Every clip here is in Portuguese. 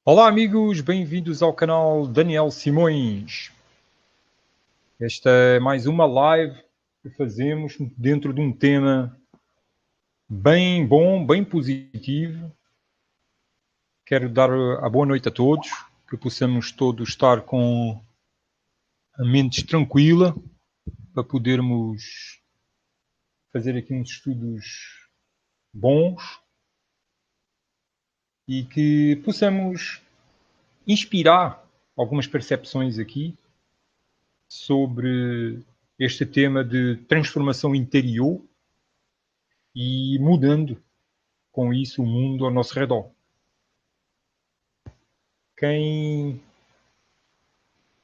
Olá amigos, bem-vindos ao canal Daniel Simões. Esta é mais uma live que fazemos dentro de um tema bem bom, bem positivo. Quero dar a boa noite a todos, que possamos todos estar com a mente tranquila para podermos fazer aqui uns estudos bons e que possamos inspirar algumas percepções aqui sobre este tema de transformação interior e mudando com isso o mundo ao nosso redor. Quem,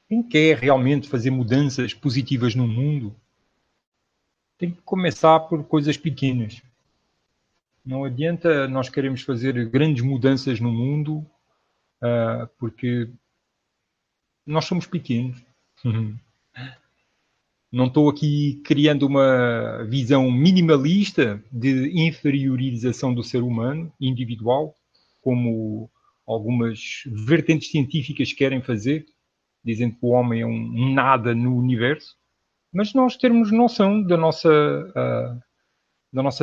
quem quer realmente fazer mudanças positivas no mundo tem que começar por coisas pequenas. Não adianta nós queremos fazer grandes mudanças no mundo porque nós somos pequenos. Não estou aqui criando uma visão minimalista de inferiorização do ser humano individual, como algumas vertentes científicas querem fazer, dizendo que o homem é um nada no universo, mas nós termos noção da nossa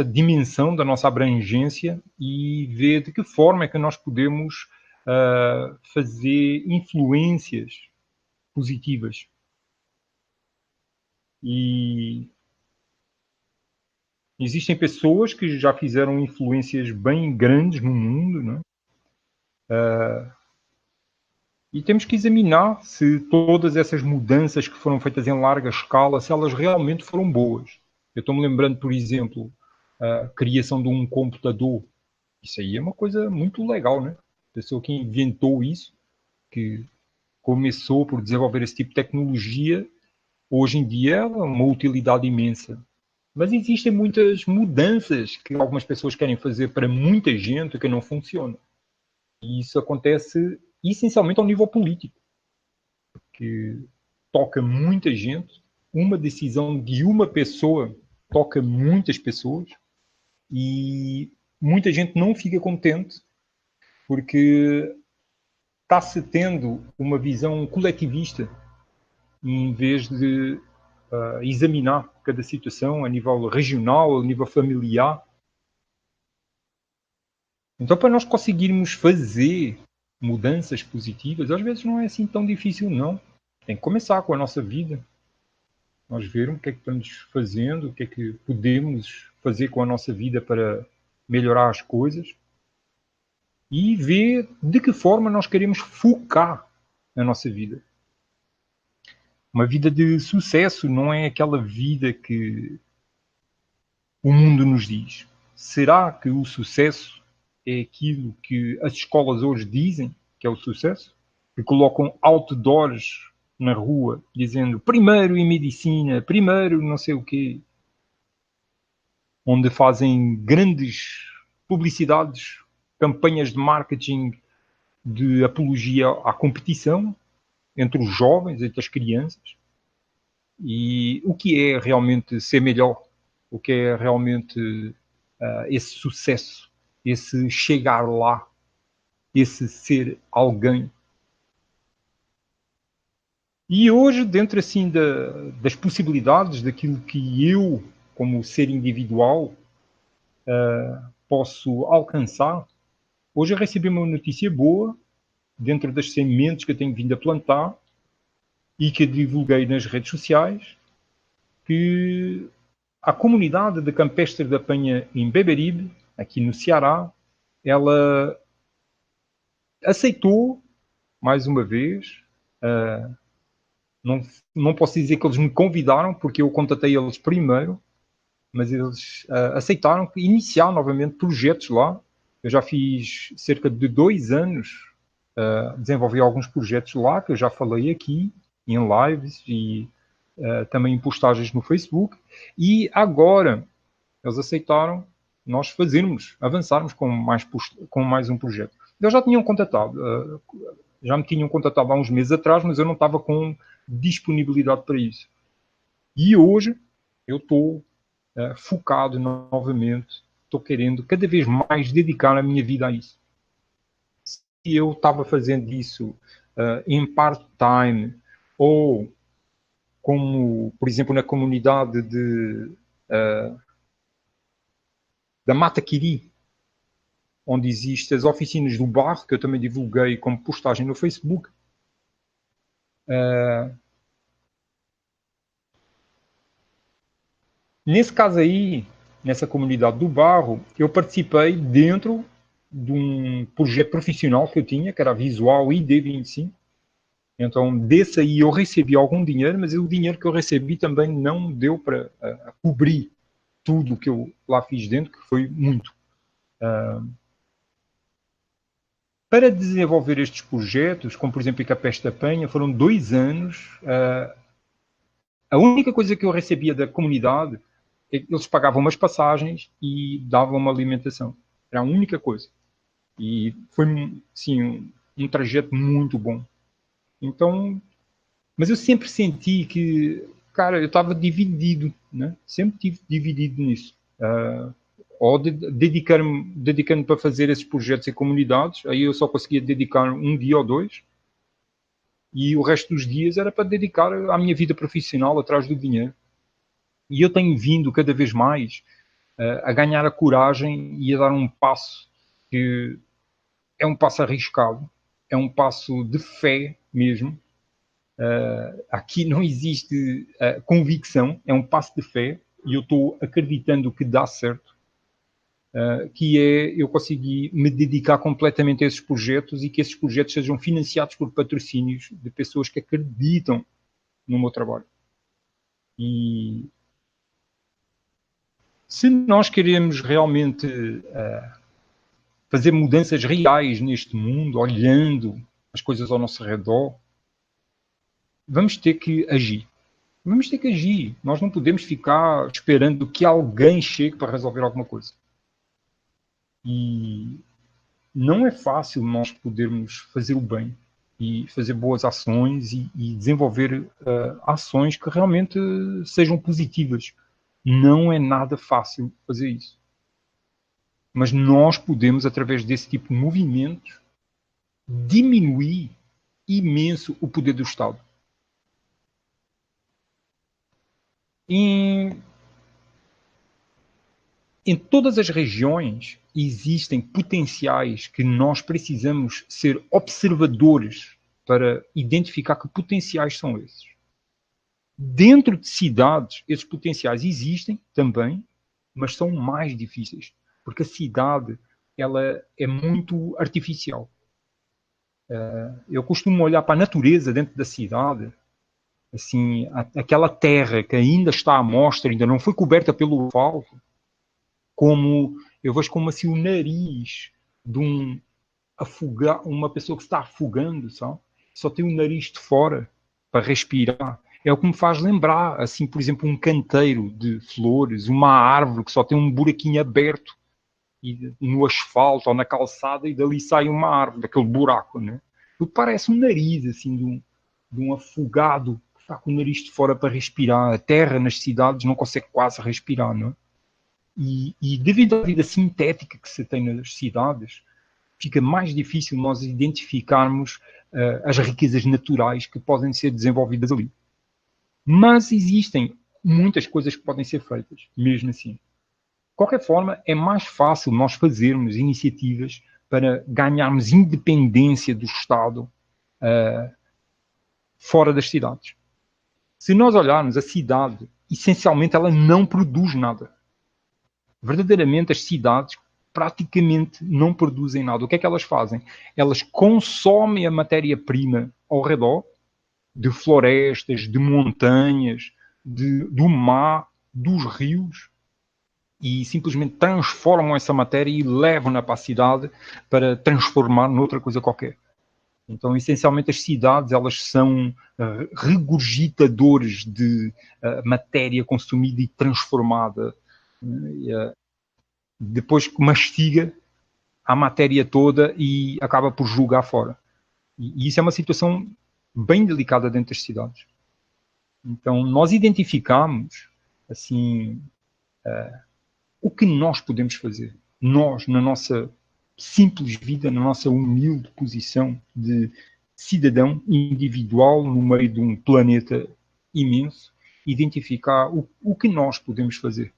dimensão, da nossa abrangência e ver de que forma é que nós podemos fazer influências positivas. E existem pessoas que já fizeram influências bem grandes no mundo, né? E temos que examinar se todas essas mudanças que foram feitas em larga escala, se elas realmente foram boas. Eu estou-me lembrando, por exemplo, a criação de um computador. Isso aí é uma coisa muito legal, né? A pessoa que inventou isso, que começou por desenvolver esse tipo de tecnologia, hoje em dia é uma utilidade imensa. Mas existem muitas mudanças que algumas pessoas querem fazer para muita gente que não funciona. E isso acontece essencialmente ao nível político, que toca muita gente. Uma decisão de uma pessoa toca muitas pessoas e muita gente não fica contente porque está-se tendo uma visão coletivista em vez de examinar cada situação a nível regional, a nível familiar. Então, para nós conseguirmos fazer mudanças positivas, às vezes não é assim tão difícil, não. Tem que começar com a nossa vida. Nós vermos o que é que estamos fazendo, o que é que podemos fazer com a nossa vida para melhorar as coisas e ver de que forma nós queremos focar a nossa vida. Uma vida de sucesso não é aquela vida que o mundo nos diz. Será que o sucesso é aquilo que as escolas hoje dizem que é o sucesso? Que colocam outdoors na rua dizendo primeiro em medicina, primeiro não sei o quê, onde fazem grandes publicidades, campanhas de marketing de apologia à competição entre os jovens, entre as crianças. E o que é realmente ser melhor? O que é realmente esse sucesso? Esse chegar lá? Esse ser alguém? E hoje, dentro assim das possibilidades daquilo que eu, como ser individual, posso alcançar, hoje eu recebi uma notícia boa dentro das sementes que eu tenho vindo a plantar e que divulguei nas redes sociais, que a comunidade de Campestre da Penha em Beberibe, aqui no Ceará, ela aceitou, mais uma vez, não, não posso dizer que eles me convidaram, porque eu contatei eles primeiro, mas eles aceitaram iniciar novamente projetos lá. Eu já fiz cerca de 2 anos, desenvolvi alguns projetos lá, que eu já falei aqui, em lives e também em postagens no Facebook. E agora eles aceitaram nós fazermos, avançarmos com mais um projeto. Eles já tinham contatado, já me tinham contatado há uns meses atrás, mas eu não estava com disponibilidade para isso. E hoje eu estou focado novamente, estou querendo cada vez mais dedicar a minha vida a isso. se eu estava fazendo isso em part-time ou como, por exemplo, na comunidade da Mata Quiri, onde existem as oficinas do barro, que eu também divulguei como postagem no Facebook. Nesse caso aí, nessa comunidade do barro, eu participei dentro de um projeto profissional que eu tinha, que era Visual ID25. Então, desse aí eu recebi algum dinheiro, mas o dinheiro que eu recebi também não deu para cobrir tudo o que eu lá fiz dentro, que foi muito. Para desenvolver estes projetos, como por exemplo a Peste da Penha, foram 2 anos. A única coisa que eu recebia da comunidade é que eles pagavam umas passagens e davam uma alimentação. Era a única coisa. E foi, sim, um trajeto muito bom. Então, mas eu sempre senti que, cara, eu estava dividido, né? Sempre tive dividido nisso. Ou dedicando para fazer esses projetos em comunidades, aí eu só conseguia dedicar um dia ou dois, e o resto dos dias era para dedicar à minha vida profissional atrás do dinheiro. E eu tenho vindo cada vez mais a ganhar a coragem e a dar um passo que é um passo arriscado, é um passo de fé mesmo. Aqui não existe convicção, é um passo de fé e eu estou acreditando que dá certo. Que é eu conseguir me dedicar completamente a esses projetos e que esses projetos sejam financiados por patrocínios de pessoas que acreditam no meu trabalho. E se nós queremos realmente fazer mudanças reais neste mundo, olhando as coisas ao nosso redor, vamos ter que agir. Vamos ter que agir. Nós não podemos ficar esperando que alguém chegue para resolver alguma coisa. E não é fácil nós podermos fazer o bem e fazer boas ações e desenvolver ações que realmente sejam positivas. Não é nada fácil fazer isso. Mas nós podemos, através desse tipo de movimentos, diminuir imenso o poder do Estado. Em todas as regiões existem potenciais que nós precisamos ser observadores para identificar que potenciais são esses. Dentro de cidades, esses potenciais existem também, mas são mais difíceis, porque a cidade ela é muito artificial. Eu costumo olhar para a natureza dentro da cidade, assim, aquela terra que ainda está à mostra, ainda não foi coberta pelo asfalto, como eu vejo como assim o nariz de uma pessoa que está afogando, sabe? Só tem o nariz de fora para respirar. É o que me faz lembrar, assim, por exemplo, um canteiro de flores, uma árvore que só tem um buraquinho aberto no asfalto ou na calçada e dali sai uma árvore, daquele buraco, né? Tudo parece um nariz, assim, de um afogado que está com o nariz de fora para respirar. A terra nas cidades não consegue quase respirar, não é? E devido à vida sintética que se tem nas cidades, fica mais difícil nós identificarmos as riquezas naturais que podem ser desenvolvidas ali. Mas existem muitas coisas que podem ser feitas, mesmo assim. De qualquer forma, é mais fácil nós fazermos iniciativas para ganharmos independência do Estado fora das cidades. Se nós olharmos a cidade, essencialmente ela não produz nada. Verdadeiramente as cidades praticamente não produzem nada. O que é que elas fazem? Elas consomem a matéria-prima ao redor, de florestas, de montanhas, do mar, dos rios, e simplesmente transformam essa matéria e levam-na para a cidade para transformar noutra coisa qualquer. Então, essencialmente, as cidades elas são regurgitadores de matéria consumida e transformada. Depois mastiga a matéria toda e acaba por jogar fora. E isso é uma situação bem delicada dentro das cidades. Então, nós identificamos assim, o que nós podemos fazer. Nós, na nossa simples vida, na nossa humilde posição de cidadão individual no meio de um planeta imenso, identificar o que nós podemos fazer.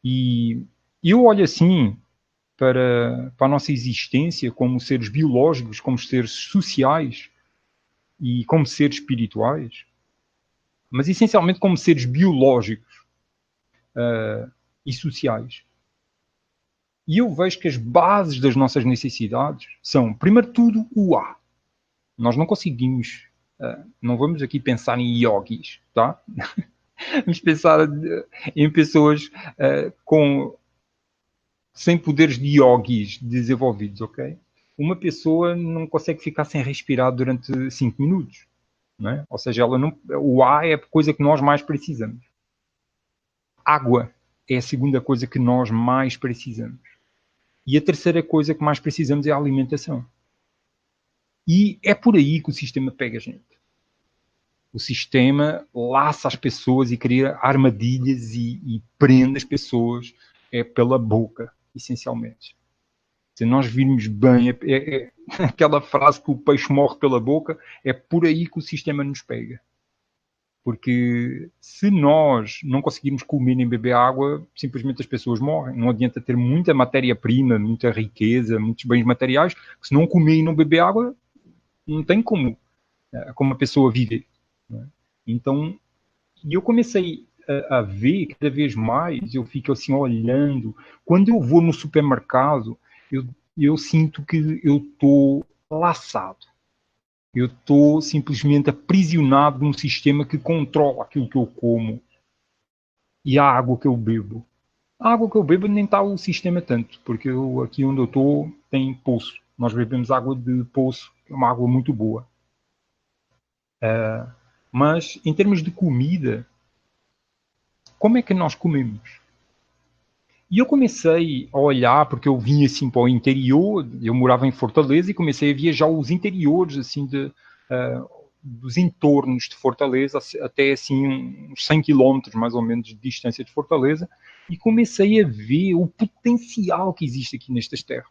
E eu olho assim para a nossa existência como seres biológicos, como seres sociais e como seres espirituais, mas essencialmente como seres biológicos e sociais. E eu vejo que as bases das nossas necessidades são, primeiro de tudo, o ar. Nós não conseguimos, não vamos aqui pensar em yogis, tá? Vamos pensar em pessoas sem poderes de yogis desenvolvidos, ok? Uma pessoa não consegue ficar sem respirar durante 5 minutos, não é? Ou seja, o ar é a coisa que nós mais precisamos. Água é a segunda coisa que nós mais precisamos. E a terceira coisa que mais precisamos é a alimentação. E é por aí que o sistema pega a gente. O sistema laça as pessoas e cria armadilhas e prende as pessoas pela boca, essencialmente. Se nós virmos bem, aquela frase que o peixe morre pela boca, é por aí que o sistema nos pega. Porque se nós não conseguirmos comer nem beber água, simplesmente as pessoas morrem. Não adianta ter muita matéria-prima, muita riqueza, muitos bens materiais, que se não comer e não beber água, não tem como a pessoa viver. Né? Então, eu comecei a ver cada vez mais, eu fico assim olhando. Quando eu vou no supermercado, eu sinto que eu estou laçado. Eu estou simplesmente aprisionado num sistema que controla aquilo que eu como e a água que eu bebo. A água que eu bebo nem está o sistema tanto, porque aqui onde eu estou tem poço. Nós bebemos água de poço, que é uma água muito boa. Mas em termos de comida, como é que nós comemos? E eu comecei a olhar, porque eu vim assim para o interior, eu morava em Fortaleza e comecei a viajar os interiores assim dos entornos de Fortaleza, até assim uns 100 quilómetros mais ou menos de distância de Fortaleza, e comecei a ver o potencial que existe aqui nestas terras.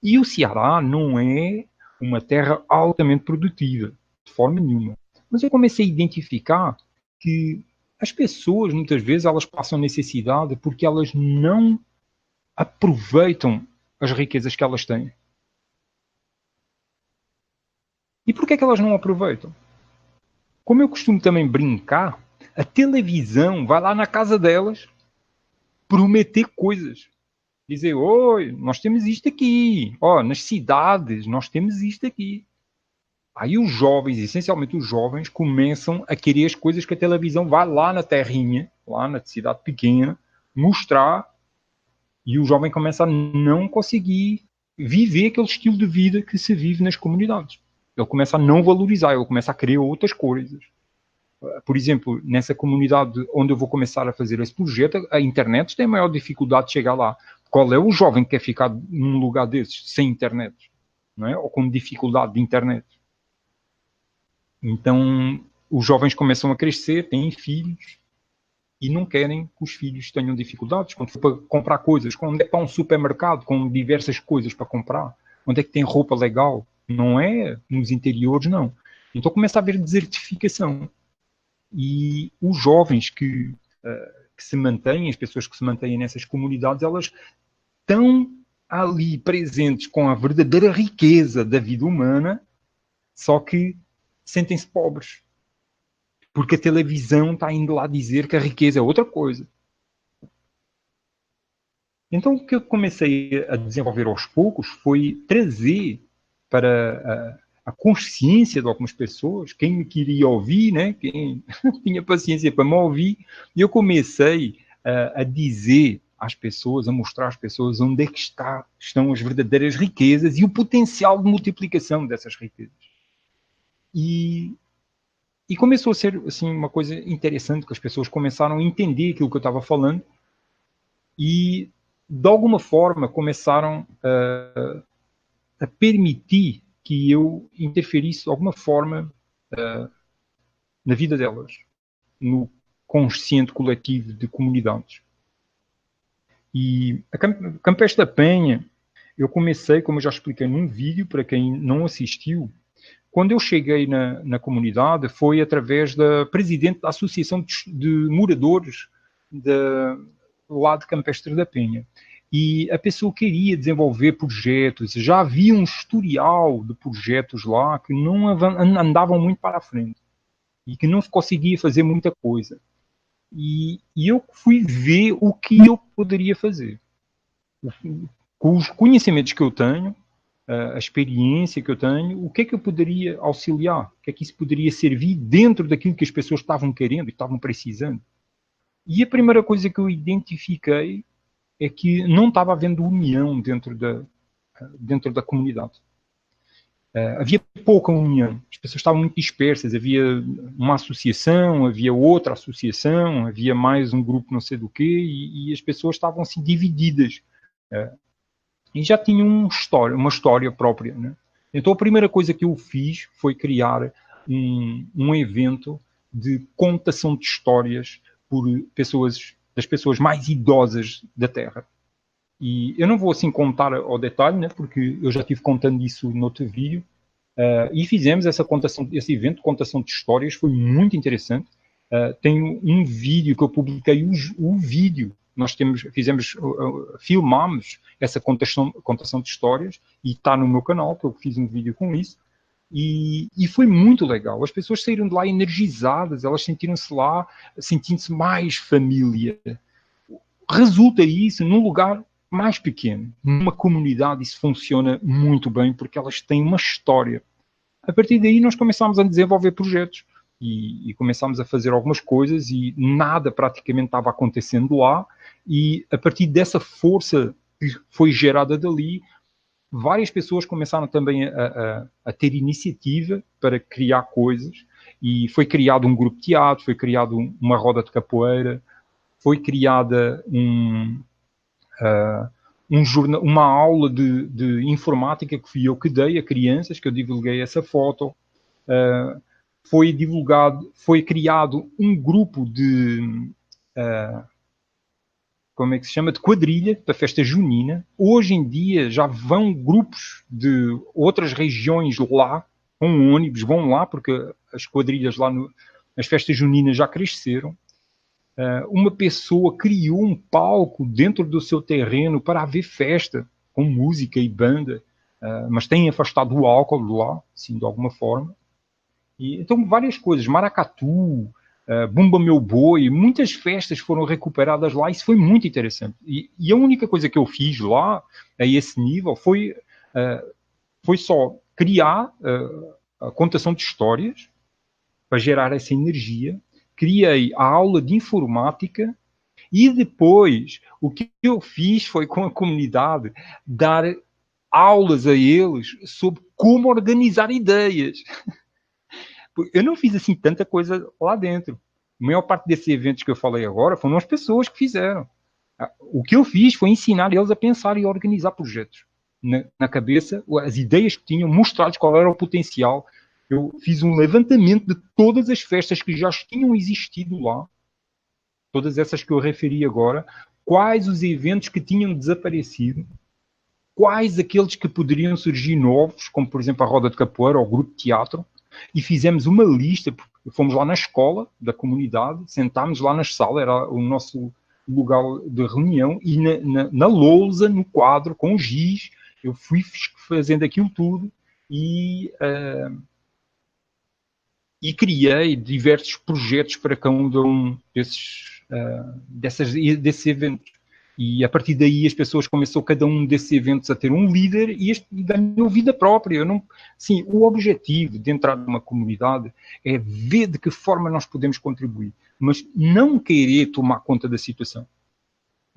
E o Ceará não é uma terra altamente produtiva, de forma nenhuma. Mas eu comecei a identificar que as pessoas, muitas vezes, elas passam necessidade porque elas não aproveitam as riquezas que elas têm. E por que é que elas não aproveitam? Como eu costumo também brincar, a televisão vai lá na casa delas prometer coisas. Dizer, oi, nós temos isto aqui. Ó, nas cidades, nós temos isto aqui. Aí os jovens, essencialmente os jovens, começam a querer as coisas que a televisão vai lá na terrinha, lá na cidade pequena, mostrar, e o jovem começa a não conseguir viver aquele estilo de vida que se vive nas comunidades. Ele começa a não valorizar, ele começa a querer outras coisas. Por exemplo, nessa comunidade onde eu vou começar a fazer esse projeto, a internet tem a maior dificuldade de chegar lá. Qual é o jovem que quer ficar num lugar desses, sem internet? Não é? Ou com dificuldade de internet? Então, os jovens começam a crescer, têm filhos, e não querem que os filhos tenham dificuldades. Quando for para comprar coisas, quando é para um supermercado com diversas coisas para comprar, onde é que tem roupa legal? Não é nos interiores, não. Então começa a haver desertificação. E os jovens que se mantêm, as pessoas que se mantêm nessas comunidades, elas estão ali presentes com a verdadeira riqueza da vida humana, só que sentem-se pobres. Porque a televisão está indo lá dizer que a riqueza é outra coisa. Então, o que eu comecei a desenvolver aos poucos foi trazer para a consciência de algumas pessoas, quem me queria ouvir, né? Quem tinha paciência para me ouvir, e eu comecei a dizer às pessoas, a mostrar às pessoas onde é que estão as verdadeiras riquezas e o potencial de multiplicação dessas riquezas. E começou a ser assim, uma coisa interessante, que as pessoas começaram a entender aquilo que eu estava falando e, de alguma forma, começaram a permitir que eu interferisse de alguma forma na vida delas, no consciente coletivo de comunidades. E a Campestre da Penha, eu comecei, como eu já expliquei num vídeo, para quem não assistiu, quando eu cheguei na comunidade foi através da presidente da Associação de Moradores lá de Campestre da Penha. E a pessoa queria desenvolver projetos, já havia um historial de projetos lá que não andavam muito para a frente e que não conseguia fazer muita coisa. E eu fui ver o que eu poderia fazer. Com os conhecimentos que eu tenho, a experiência que eu tenho, o que é que eu poderia auxiliar? O que é que isso poderia servir dentro daquilo que as pessoas estavam querendo e estavam precisando? E a primeira coisa que eu identifiquei é que não estava havendo união dentro da comunidade. Havia pouca união, as pessoas estavam muito dispersas, havia uma associação, havia outra associação, havia mais um grupo não sei do quê, e as pessoas estavam assim divididas. E já tinham uma história própria. Né? Então a primeira coisa que eu fiz foi criar um evento de contação de histórias por das pessoas mais idosas da Terra. E eu não vou assim contar ao detalhe, né, porque eu já estive contando isso no outro vídeo. E fizemos esse evento de contação de histórias, foi muito interessante. Tenho um vídeo que eu publiquei, o vídeo. Nós filmámos essa contação de histórias e está no meu canal, que eu fiz um vídeo com isso. E foi muito legal. As pessoas saíram de lá energizadas, elas sentiram-se lá, sentindo-se mais família. Resulta isso num lugar mais pequeno. Numa comunidade isso funciona muito bem porque elas têm uma história. A partir daí nós começámos a desenvolver projetos e começámos a fazer algumas coisas e nada praticamente estava acontecendo lá e a partir dessa força que foi gerada dali, várias pessoas começaram também a ter iniciativa para criar coisas e foi criado um grupo de teatro, foi criado uma roda de capoeira, foi criada uma aula de informática que fui eu que dei a crianças, que eu divulguei essa foto. Foi criado um grupo como é que se chama? De quadrilha para a festa junina. Hoje em dia já vão grupos de outras regiões lá, com um ônibus, vão lá, porque as quadrilhas lá nas festas juninas já cresceram. Uma pessoa criou um palco dentro do seu terreno para haver festa, com música e banda, mas tem afastado o álcool de lá, assim, de alguma forma. Então, várias coisas, maracatu, Bumba Meu Boi, muitas festas foram recuperadas lá, isso foi muito interessante. E a única coisa que eu fiz lá, a esse nível, foi só criar a contação de histórias para gerar essa energia, criei a aula de informática e depois o que eu fiz foi com a comunidade dar aulas a eles sobre como organizar ideias. Eu não fiz assim tanta coisa lá dentro. A maior parte desses eventos que eu falei agora foram as pessoas que fizeram. O que eu fiz foi ensinar eles a pensar e a organizar projetos. Na cabeça, as ideias que tinham, mostrar-lhes qual era o potencial. Eu fiz um levantamento de todas as festas que já tinham existido lá, todas essas que eu referi agora, quais os eventos que tinham desaparecido, quais aqueles que poderiam surgir novos, como por exemplo a roda de capoeira ou o grupo de teatro, e fizemos uma lista, fomos lá na escola da comunidade, sentámos lá na sala, era o nosso lugar de reunião, e na lousa, no quadro, com giz, eu fui fazendo aquilo tudo e criei diversos projetos para cada um desses eventos. E a partir daí as pessoas começou cada um desses eventos a ter um líder e ganhou vida própria. Sim, o objetivo de entrar numa comunidade é ver de que forma nós podemos contribuir, mas não querer tomar conta da situação.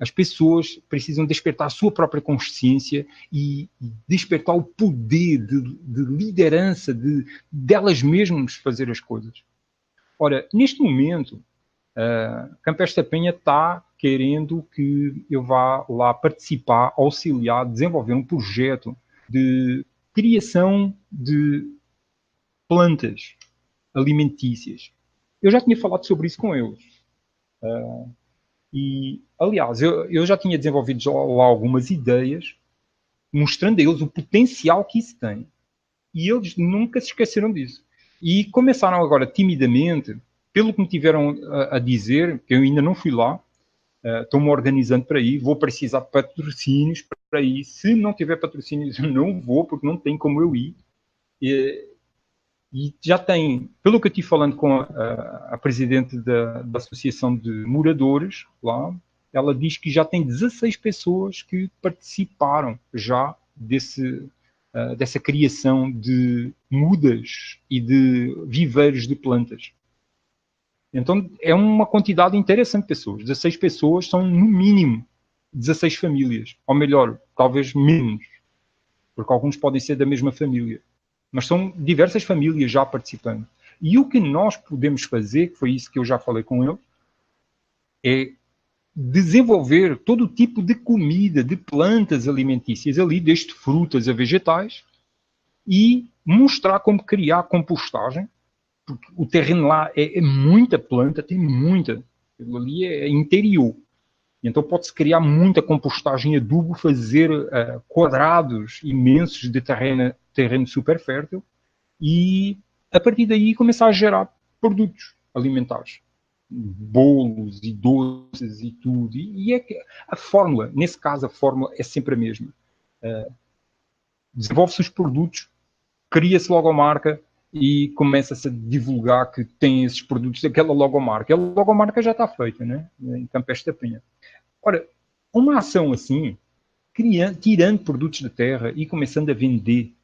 As pessoas precisam despertar a sua própria consciência e despertar o poder de liderança delas mesmas fazer as coisas. Ora, neste momento, Campestre da Penha está querendo que eu vá lá participar, auxiliar, desenvolver um projeto de criação de plantas alimentícias. Eu já tinha falado sobre isso com eles. E, aliás, eu já tinha desenvolvido lá algumas ideias, mostrando a eles o potencial que isso tem. E eles nunca se esqueceram disso. E começaram agora, timidamente, pelo que me tiveram a dizer, que eu ainda não fui lá, estou-me organizando para ir, vou precisar de patrocínios para ir. Se não tiver patrocínios, eu não vou, porque não tem como eu ir. E já tem, pelo que eu estive falando com a presidente da Associação de Moradores lá, ela diz que já tem 16 pessoas que participaram já dessa criação de mudas e de viveiros de plantas. Então é uma quantidade interessante de pessoas. 16 pessoas são, no mínimo, 16 famílias. Ou melhor, talvez menos, porque alguns podem ser da mesma família. Mas são diversas famílias já participando. E o que nós podemos fazer, que foi isso que eu já falei com ele, é desenvolver todo o tipo de comida, de plantas alimentícias ali, desde frutas a vegetais, e mostrar como criar compostagem, porque o terreno lá é muita planta, tem muita. Aquilo ali é interior. Então pode-se criar muita compostagem adubo, fazer quadrados imensos de terreno super fértil e a partir daí começar a gerar produtos alimentares. Bolos e doces e tudo. E é que a fórmula, nesse caso a fórmula é sempre a mesma. Desenvolve-se os produtos, cria-se logomarca e começa-se a divulgar que tem esses produtos daquela logomarca. A logomarca já está feita, né? Em Campestre da Penha. Ora, uma ação assim, tirando produtos da terra e começando a vender,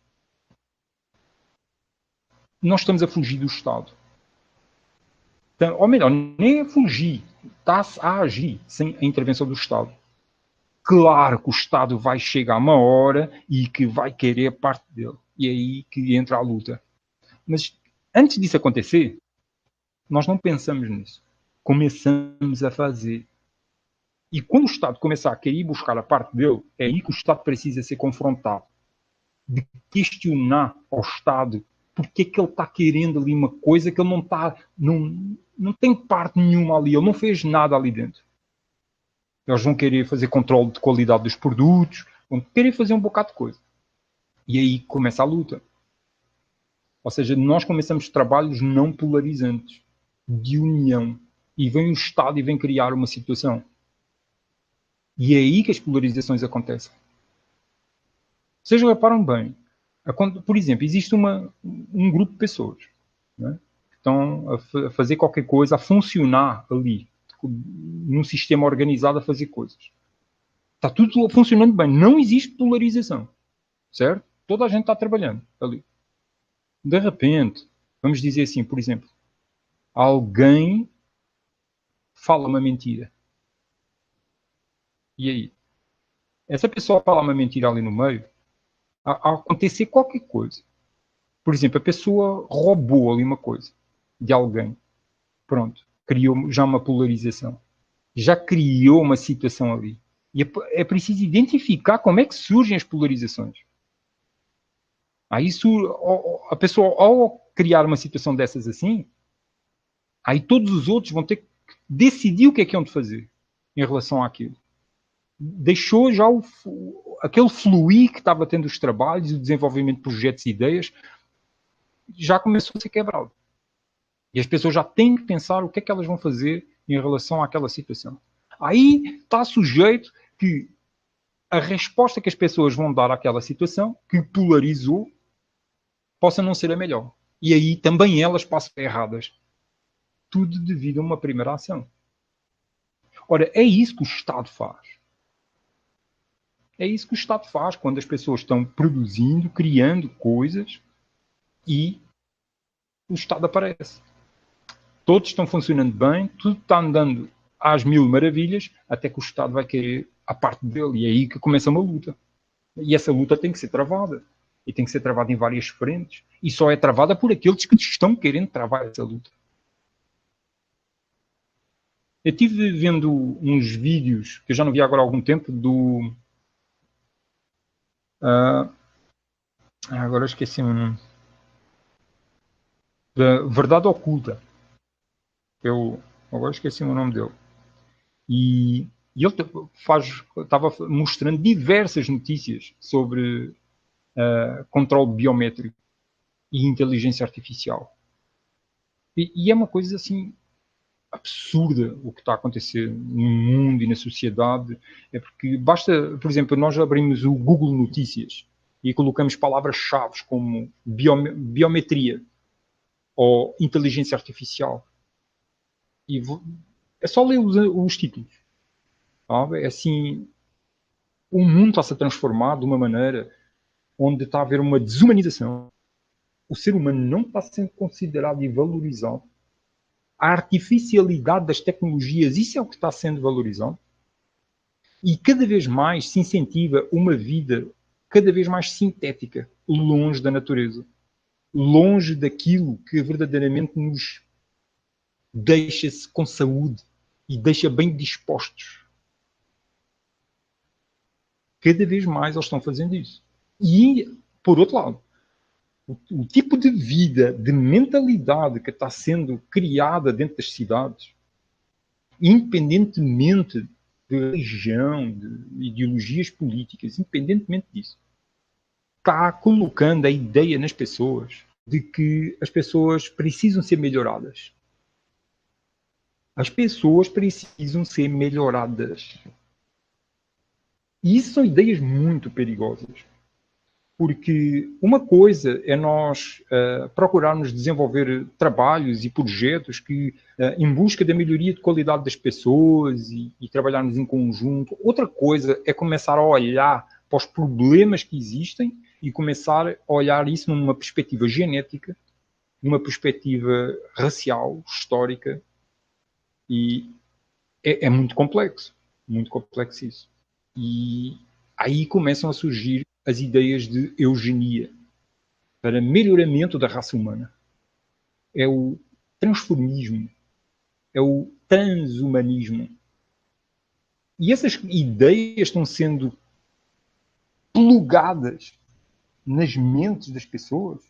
nós estamos a fugir do Estado. Então, ou melhor, nem a fugir, está-se a agir sem a intervenção do Estado. Claro que o Estado vai chegar a uma hora e que vai querer a parte dele. E é aí que entra a luta. Mas antes disso acontecer, nós não pensamos nisso. Começamos a fazer. E quando o Estado começar a querer buscar a parte dele, é aí que o Estado precisa ser confrontado. De questionar ao Estado porque é que ele está querendo ali uma coisa que ele não está, não tem parte nenhuma ali, ele não fez nada ali dentro. Eles vão querer fazer controle de qualidade dos produtos, vão querer fazer um bocado de coisa. E aí começa a luta. Ou seja, nós começamos trabalhos não polarizantes, de união. E vem o Estado e vem criar uma situação. E é aí que as polarizações acontecem. Vocês reparam bem, por exemplo, existe um grupo de pessoas, né, que estão a fazer qualquer coisa, a funcionar ali, num sistema organizado a fazer coisas. Está tudo funcionando bem, não existe polarização, certo? Toda a gente está trabalhando ali. De repente, vamos dizer assim, por exemplo, alguém fala uma mentira. E aí? Essa pessoa fala uma mentira ali no meio, a acontecer qualquer coisa. Por exemplo, a pessoa roubou ali uma coisa de alguém. Pronto. Criou já uma polarização. Já criou uma situação ali. E é preciso identificar como é que surgem as polarizações. Aí a pessoa, ao criar uma situação dessas assim, aí todos os outros vão ter que decidir o que é onde fazer em relação àquilo. Deixou já aquele fluir que estava tendo os trabalhos, o desenvolvimento de projetos e ideias, já começou a ser quebrado. E as pessoas já têm que pensar o que é que elas vão fazer em relação àquela situação. Aí está sujeito que a resposta que as pessoas vão dar àquela situação, que polarizou, possa não ser a melhor. E aí também elas passam erradas. Tudo devido a uma primeira ação. Ora, é isso que o Estado faz. É isso que o Estado faz quando as pessoas estão produzindo, criando coisas e o Estado aparece. Todos estão funcionando bem, tudo está andando às mil maravilhas, até que o Estado vai querer a parte dele. E é aí que começa uma luta. E essa luta tem que ser travada. E tem que ser travada em várias frentes. E só é travada por aqueles que estão querendo travar essa luta. Eu estive vendo uns vídeos, que eu já não vi agora há algum tempo, do... agora esqueci o nome. Da Verdade Oculta. Eu agora esqueci o nome dele. E ele estava mostrando diversas notícias sobre controle biométrico e inteligência artificial. E é uma coisa assim absurda o que está a acontecer no mundo e na sociedade. É porque basta, por exemplo, nós abrimos o Google Notícias e colocamos palavras-chave como biometria ou inteligência artificial. E é só ler os títulos. Sabe? É assim, o mundo está-se a transformar de uma maneira onde está a haver uma desumanização. O ser humano não está sendo considerado e valorizado. A artificialidade das tecnologias, isso é o que está sendo valorizado. E cada vez mais se incentiva uma vida cada vez mais sintética, longe da natureza, longe daquilo que verdadeiramente nos deixa-se com saúde e deixa bem dispostos. Cada vez mais eles estão fazendo isso. E, por outro lado, o tipo de vida, de mentalidade que está sendo criada dentro das cidades, independentemente de religião, de ideologias políticas, independentemente disso, está colocando a ideia nas pessoas de que as pessoas precisam ser melhoradas. As pessoas precisam ser melhoradas. E isso são ideias muito perigosas. Porque uma coisa é nós procurarmos desenvolver trabalhos e projetos que, em busca da melhoria de qualidade das pessoas e trabalharmos em conjunto. Outra coisa é começar a olhar para os problemas que existem e começar a olhar isso numa perspectiva genética, numa perspectiva racial, histórica, e é muito complexo isso. E aí começam a surgir as ideias de eugenia para melhoramento da raça humana. É o transformismo, é o transhumanismo. E essas ideias estão sendo plugadas nas mentes das pessoas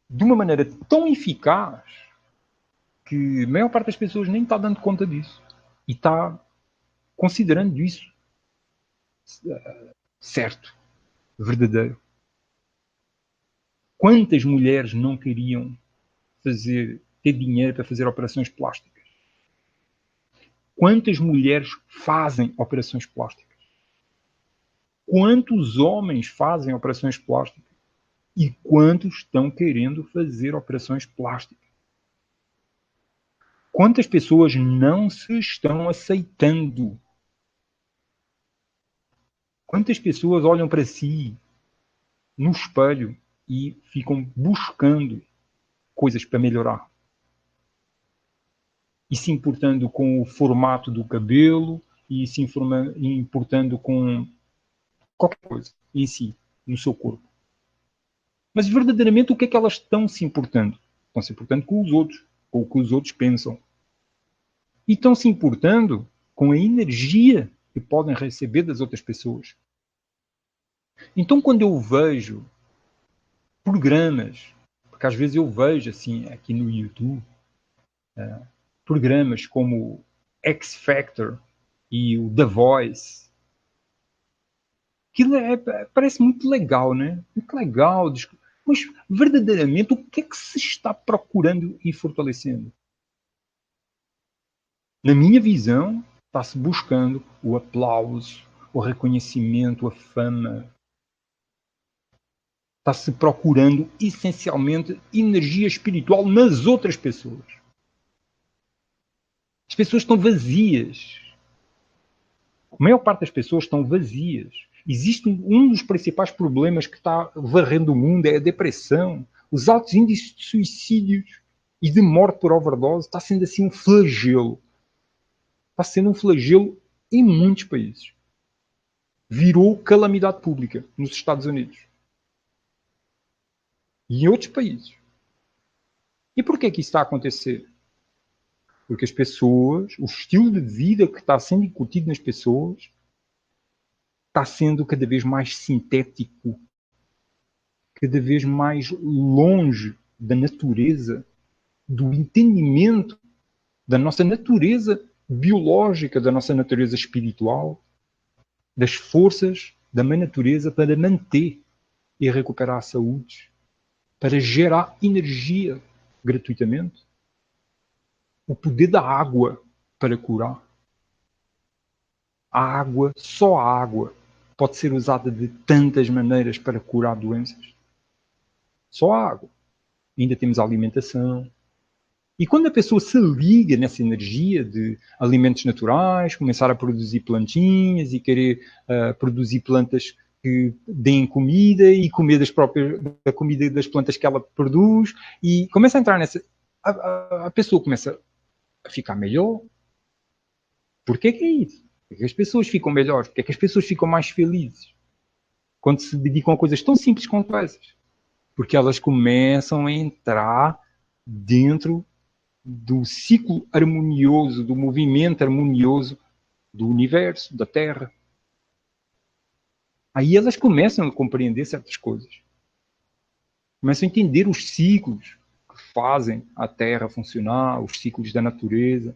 de uma maneira tão eficaz que a maior parte das pessoas nem está dando conta disso e está considerando isso certo, verdadeiro. Quantas mulheres não queriam ter dinheiro para fazer operações plásticas? Quantas mulheres fazem operações plásticas? Quantos homens fazem operações plásticas? E quantos estão querendo fazer operações plásticas? Quantas pessoas não se estão aceitando? Quantas pessoas olham para si no espelho e ficam buscando coisas para melhorar? E se importando com o formato do cabelo, e se importando com qualquer coisa em si, no seu corpo. Mas verdadeiramente o que é que elas estão se importando? Estão se importando com os outros, com o que os outros pensam. E estão se importando com a energia que podem receber das outras pessoas. Então quando eu vejo programas, porque às vezes eu vejo assim aqui no YouTube, programas como X Factor e o The Voice, aquilo parece muito legal, né? Muito legal, mas verdadeiramente o que é que se está procurando e fortalecendo? Na minha visão, está-se buscando o aplauso, o reconhecimento, a fama. Está-se procurando essencialmente energia espiritual nas outras pessoas. As pessoas estão vazias. A maior parte das pessoas estão vazias. Existe um dos principais problemas que está varrendo o mundo, é a depressão. Os altos índices de suicídios e de morte por overdose está sendo assim um flagelo. Está sendo um flagelo em muitos países. Virou calamidade pública nos Estados Unidos. E em outros países. E por que isso está a acontecer? Porque as pessoas, o estilo de vida que está sendo incutido nas pessoas, está sendo cada vez mais sintético, cada vez mais longe da natureza, do entendimento da nossa natureza biológica da nossa natureza espiritual, das forças da mãe natureza para manter e recuperar a saúde, para gerar energia gratuitamente. O poder da água para curar. A água, só a água, pode ser usada de tantas maneiras para curar doenças. Só a água. Ainda temos a alimentação. E quando a pessoa se liga nessa energia de alimentos naturais, começar a produzir plantinhas e querer produzir plantas que deem comida e comer da comida das plantas que ela produz, e começa a entrar nessa... A pessoa começa a ficar melhor. Porquê que é isso? Porque as pessoas ficam melhores, porque é que as pessoas ficam mais felizes quando se dedicam a coisas tão simples quanto essas. Porque elas começam a entrar dentro do ciclo harmonioso, do movimento harmonioso do universo, da Terra. Aí elas começam a compreender certas coisas. Começam a entender os ciclos que fazem a Terra funcionar, os ciclos da natureza.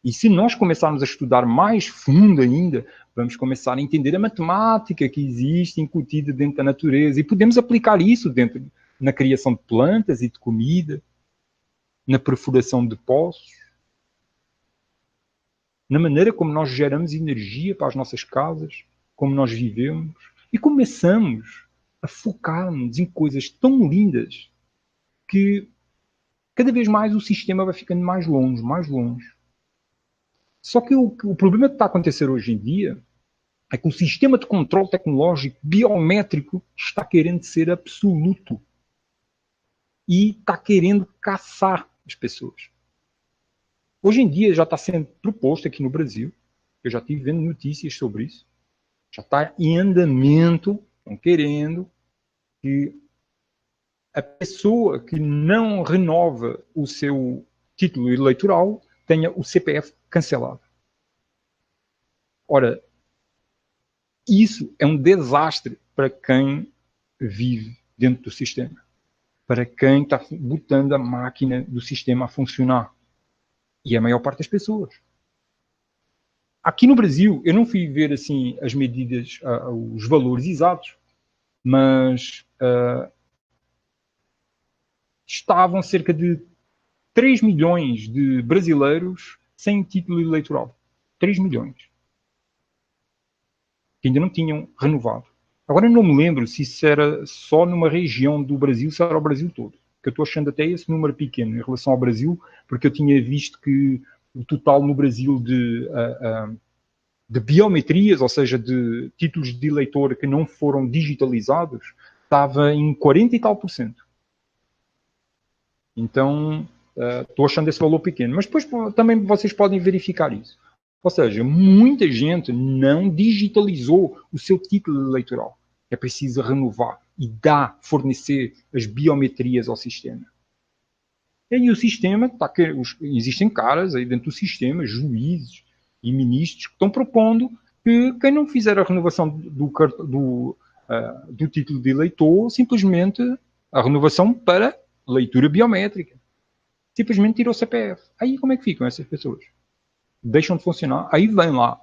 E se nós começarmos a estudar mais fundo ainda, vamos começar a entender a matemática que existe incutida dentro da natureza. E podemos aplicar isso na criação de plantas e de comida, na perfuração de poços, na maneira como nós geramos energia para as nossas casas, como nós vivemos. E começamos a focar-nos em coisas tão lindas que cada vez mais o sistema vai ficando mais longe, mais longe. Só que o problema que está a acontecer hoje em dia é que o sistema de controle tecnológico biométrico está querendo ser absoluto e está querendo caçar as pessoas. Hoje em dia já está sendo proposto aqui no Brasil, eu já estive vendo notícias sobre isso, já está em andamento, estão querendo que a pessoa que não renova o seu título eleitoral tenha o CPF cancelado. Ora, isso é um desastre para quem vive dentro do sistema, para quem está botando a máquina do sistema a funcionar. E a maior parte das pessoas. Aqui no Brasil, eu não fui ver assim as medidas, os valores exatos, mas estavam cerca de 3 milhões de brasileiros sem título eleitoral. 3 milhões. Que ainda não tinham renovado. Agora eu não me lembro se isso era só numa região do Brasil, se era o Brasil todo. Que eu estou achando até esse número pequeno em relação ao Brasil, porque eu tinha visto que o total no Brasil de biometrias, ou seja, de títulos de eleitor que não foram digitalizados, estava em 40 e tal %. Então, estou achando esse valor pequeno. Mas depois também vocês podem verificar isso. Ou seja, muita gente não digitalizou o seu título eleitoral. É preciso renovar e fornecer as biometrias ao sistema. E aí o sistema, existem caras aí dentro do sistema, juízes e ministros, que estão propondo que quem não fizer a renovação do título de eleitor, simplesmente a renovação para leitura biométrica. Simplesmente tira o CPF. Aí como é que ficam essas pessoas? Deixam de funcionar, aí vem lá.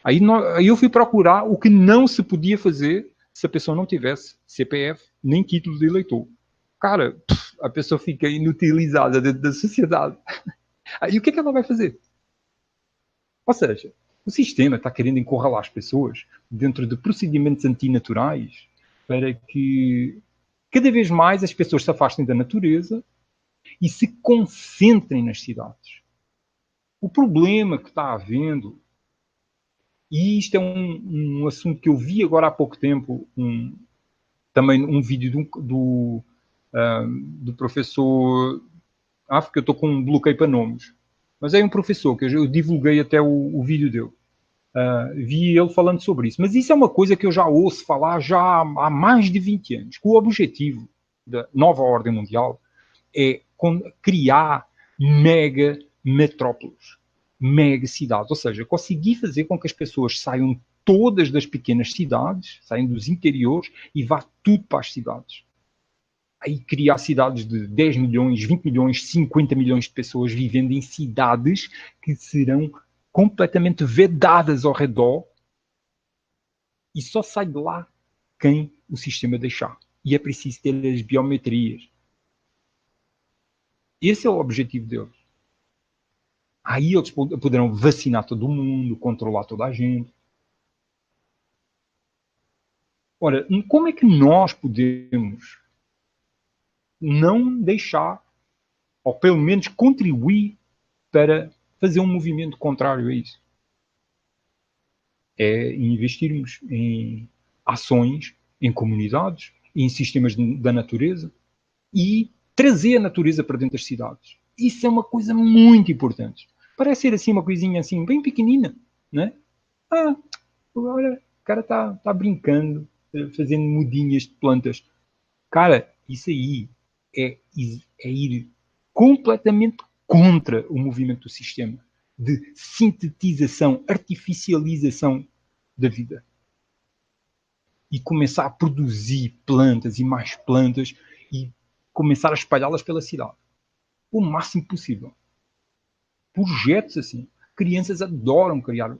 Aí eu fui procurar o que não se podia fazer se a pessoa não tivesse CPF nem título de eleitor. Cara, a pessoa fica inutilizada dentro da sociedade. Aí o que é que ela vai fazer? Ou seja, o sistema está querendo encurralar as pessoas dentro de procedimentos antinaturais para que cada vez mais as pessoas se afastem da natureza e se concentrem nas cidades. O problema que está havendo, e isto é um assunto que eu vi agora há pouco tempo, também um vídeo do professor... porque eu estou com um bloqueio para nomes. Mas é um professor que eu divulguei até o vídeo dele. Vi ele falando sobre isso. Mas isso é uma coisa que eu já ouço falar já há mais de 20 anos. Que o objetivo da nova ordem mundial é criar mega metrópoles, mega cidades, ou seja, conseguir fazer com que as pessoas saiam todas das pequenas cidades, saiam dos interiores e vá tudo para as cidades. aí criar cidades de 10 milhões, 20 milhões, 50 milhões de pessoas vivendo em cidades que serão completamente vedadas ao redor e só sai de lá quem o sistema deixar. E é preciso ter as biometrias. Esse é o objetivo deles. Aí eles poderão vacinar todo mundo, controlar toda a gente. Ora, como é que nós podemos não deixar, ou pelo menos contribuir para fazer um movimento contrário a isso? É investirmos em ações, em comunidades, em sistemas da natureza e trazer a natureza para dentro das cidades. Isso é uma coisa muito importante. Parece ser assim uma coisinha assim, bem pequenina, né? Olha, o cara está brincando, fazendo mudinhas de plantas. Cara, isso aí é ir completamente contra o movimento do sistema de sintetização, artificialização da vida. E começar a produzir plantas e mais plantas e começar a espalhá-las pela cidade. O máximo possível. Projetos assim. Crianças adoram criar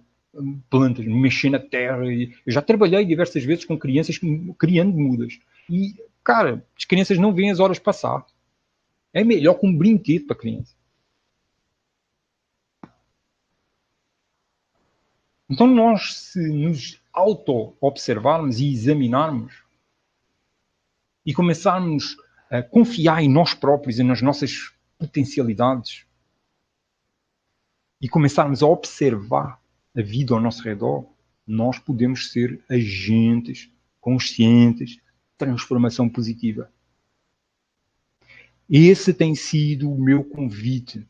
plantas, mexer na terra. Eu já trabalhei diversas vezes com crianças criando mudas. E, cara, as crianças não veem as horas passar. É melhor que um brinquedo para a criança. Então nós, se nos auto-observarmos e examinarmos e começarmos a confiar em nós próprios e nas nossas potencialidades e começarmos a observar a vida ao nosso redor, nós podemos ser agentes conscientes de transformação positiva. Esse tem sido o meu convite.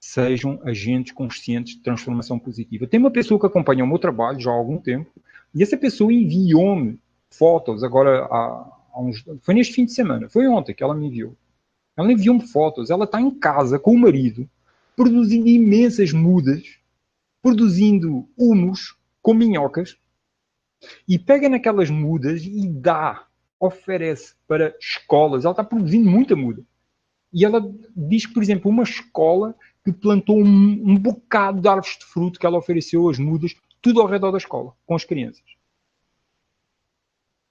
Sejam agentes conscientes de transformação positiva. Tem uma pessoa que acompanha o meu trabalho já há algum tempo e essa pessoa enviou-me fotos agora foi neste fim de semana, foi ontem que ela me enviou. Ela enviou-me fotos, ela está em casa com o marido, produzindo imensas mudas, produzindo humus com minhocas e pega naquelas mudas e oferece para escolas. Ela está produzindo muita muda. E ela diz que, por exemplo, uma escola que plantou um bocado de árvores de fruto que ela ofereceu às mudas, tudo ao redor da escola, com as crianças.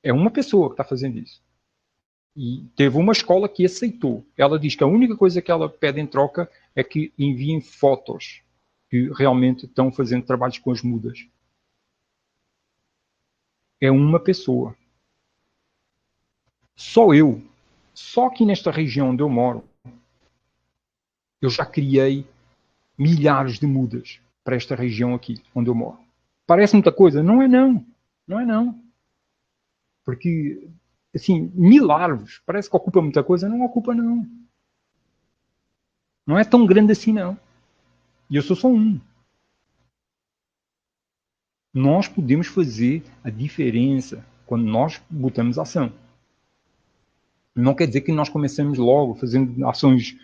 É uma pessoa que está fazendo isso. E teve uma escola que aceitou. Ela diz que a única coisa que ela pede em troca é que enviem fotos que realmente estão fazendo trabalhos com as mudas. É uma pessoa. Só aqui nesta região onde eu moro, eu já criei milhares de mudas para esta região aqui, onde eu moro. Parece muita coisa? Não é não. Não é não. Porque, assim, 1000 árvores, parece que ocupa muita coisa? Não ocupa não. Não é tão grande assim não. E eu sou só um. Nós podemos fazer a diferença quando nós botamos ação. Não quer dizer que nós comecemos logo fazendo ações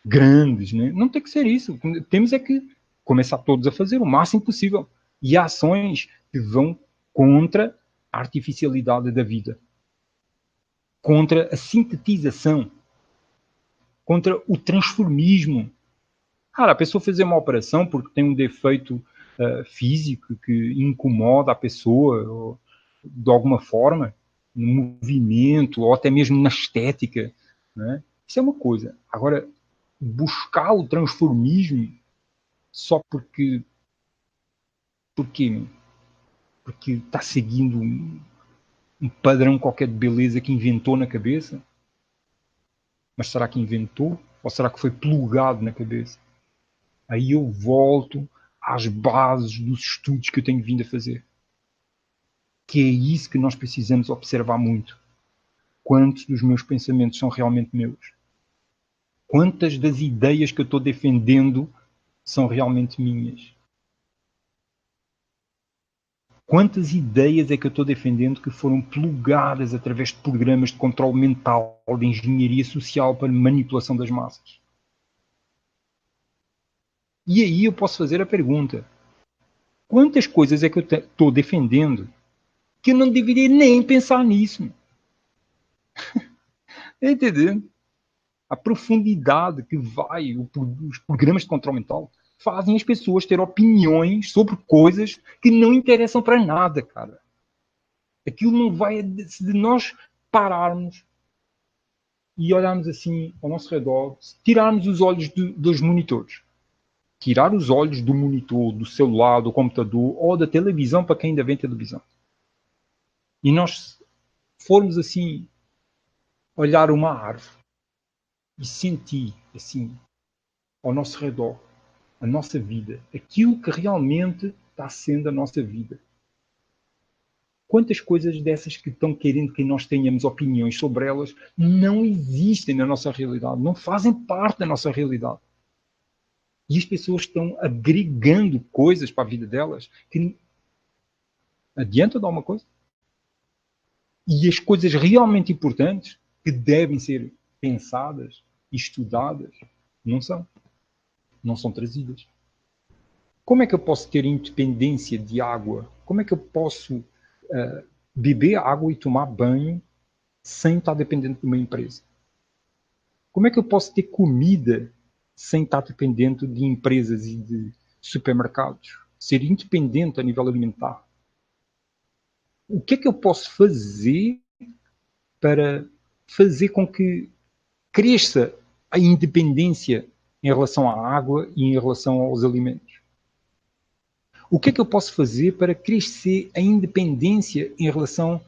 grandes, né? Não tem que ser isso. Temos é que começar todos a fazer o máximo possível. E ações que vão contra a artificialidade da vida. Contra a sintetização. Contra o transformismo. Cara, a pessoa fazer uma operação porque tem um defeito físico que incomoda a pessoa de alguma forma, no movimento ou até mesmo na estética, né? Isso é uma coisa. Agora, buscar o transformismo só porque está seguindo um padrão qualquer de beleza que inventou na cabeça? Mas será que inventou? Ou será que foi plugado na cabeça? Aí eu volto às bases dos estudos que eu tenho vindo a fazer. Que é isso que nós precisamos observar muito. Quantos dos meus pensamentos são realmente meus? Quantas das ideias que eu estou defendendo são realmente minhas? Quantas ideias é que eu estou defendendo que foram plugadas através de programas de controle mental, de engenharia social para manipulação das massas? E aí eu posso fazer a pergunta: quantas coisas é que eu estou defendendo que eu não deveria nem pensar nisso? Entendeu? A profundidade que vai os programas de controle mental fazem as pessoas ter opiniões sobre coisas que não interessam para nada, cara. Aquilo não vai... Se nós pararmos e olharmos assim ao nosso redor, tirarmos os olhos dos monitores, tirar os olhos do monitor, do celular, do computador ou da televisão, para quem ainda vê televisão, e nós formos assim olhar uma árvore e sentir assim ao nosso redor a nossa vida, aquilo que realmente está sendo a nossa vida. Quantas coisas dessas que estão querendo que nós tenhamos opiniões sobre elas não existem na nossa realidade, não fazem parte da nossa realidade. E as pessoas estão agregando coisas para a vida delas que adianta de alguma coisa. E as coisas realmente importantes que devem ser pensadas e estudadas não são. Não são trazidas. Como é que eu posso ter independência de água? Como é que eu posso beber água e tomar banho sem estar dependente de uma empresa? Como é que eu posso ter comida sem estar dependente de empresas e de supermercados? Ser independente a nível alimentar. O que é que eu posso fazer para fazer com que cresça a independência em relação à água e em relação aos alimentos? O que é que eu posso fazer para crescer a independência em relação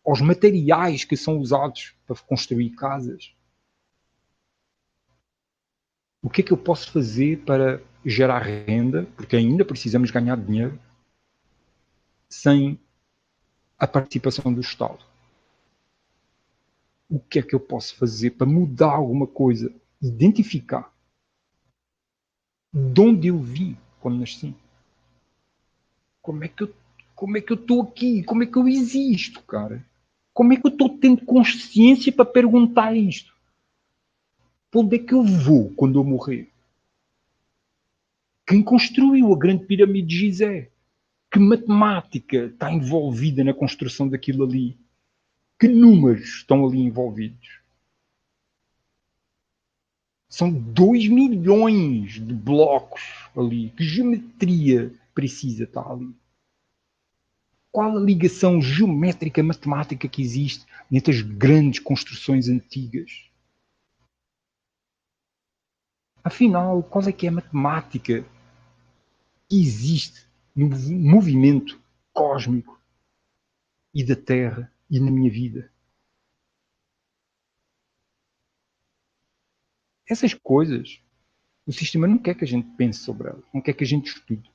aos materiais que são usados para construir casas? O que é que eu posso fazer para gerar renda, porque ainda precisamos ganhar dinheiro, sem a participação do Estado? O que é que eu posso fazer para mudar alguma coisa? Identificar de onde eu vim quando nasci. Como é que eu estou aqui? Como é que eu existo, cara? Como é que eu estou tendo consciência para perguntar isto? Para onde é que eu vou quando eu morrer? Quem construiu a grande pirâmide de Gizé? Que matemática está envolvida na construção daquilo ali? Que números estão ali envolvidos? São 2 milhões de blocos ali. Que geometria precisa estar ali? Qual a ligação geométrica matemática que existe entre as grandes construções antigas? Afinal, qual é que é a matemática que existe no movimento cósmico e da Terra e na minha vida? Essas coisas, o sistema não quer que a gente pense sobre elas, não quer que a gente estude.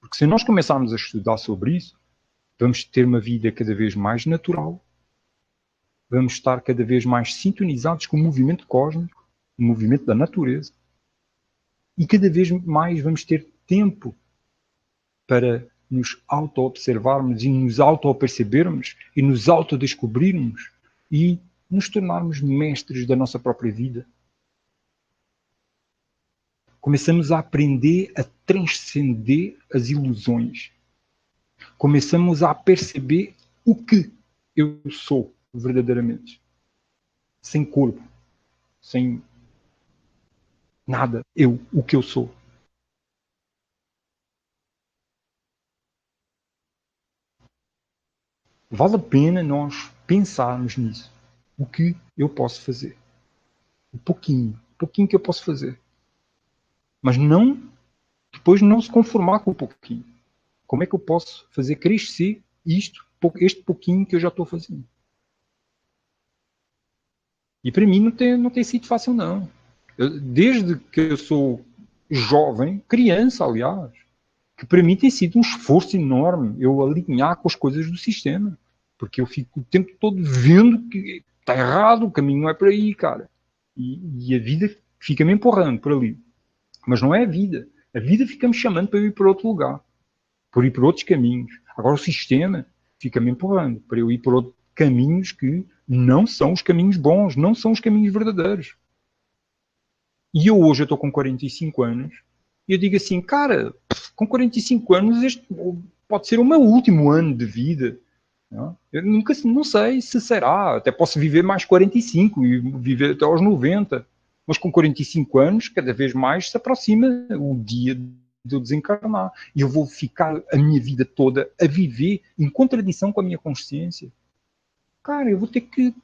Porque se nós começarmos a estudar sobre isso, vamos ter uma vida cada vez mais natural, vamos estar cada vez mais sintonizados com o movimento cósmico, o movimento da natureza, e cada vez mais vamos ter tempo para nos auto-observarmos e nos auto-percebermos e nos auto-descobrirmos e nos tornarmos mestres da nossa própria vida. Começamos a aprender a transcender as ilusões. Começamos a perceber o que eu sou verdadeiramente. Sem corpo, sem nada. O que eu sou. Vale a pena nós pensarmos nisso. O que eu posso fazer? Um pouquinho que eu posso fazer. Mas não, depois não se conformar com um pouquinho. Como é que eu posso fazer crescer este pouquinho que eu já estou fazendo? E para mim não tem sido fácil, não. Desde que eu sou jovem, criança, aliás, que para mim tem sido um esforço enorme eu alinhar com as coisas do sistema. Porque eu fico o tempo todo vendo que está errado, o caminho não é por aí, cara. E a vida fica me empurrando por ali. Mas não é a vida. A vida fica me chamando para eu ir para outro lugar. Para ir por outros caminhos. Agora o sistema fica me empurrando para eu ir por outros caminhos que não são os caminhos bons, não são os caminhos verdadeiros. E eu hoje estou com 45 anos e eu digo assim, cara, com 45 anos este pode ser o meu último ano de vida. Não? Eu nunca, não sei se será, até posso viver mais 45 e viver até aos 90, mas com 45 anos, cada vez mais se aproxima o dia de eu desencarnar. E eu vou ficar a minha vida toda a viver em contradição com a minha consciência. Cara, eu vou ter que,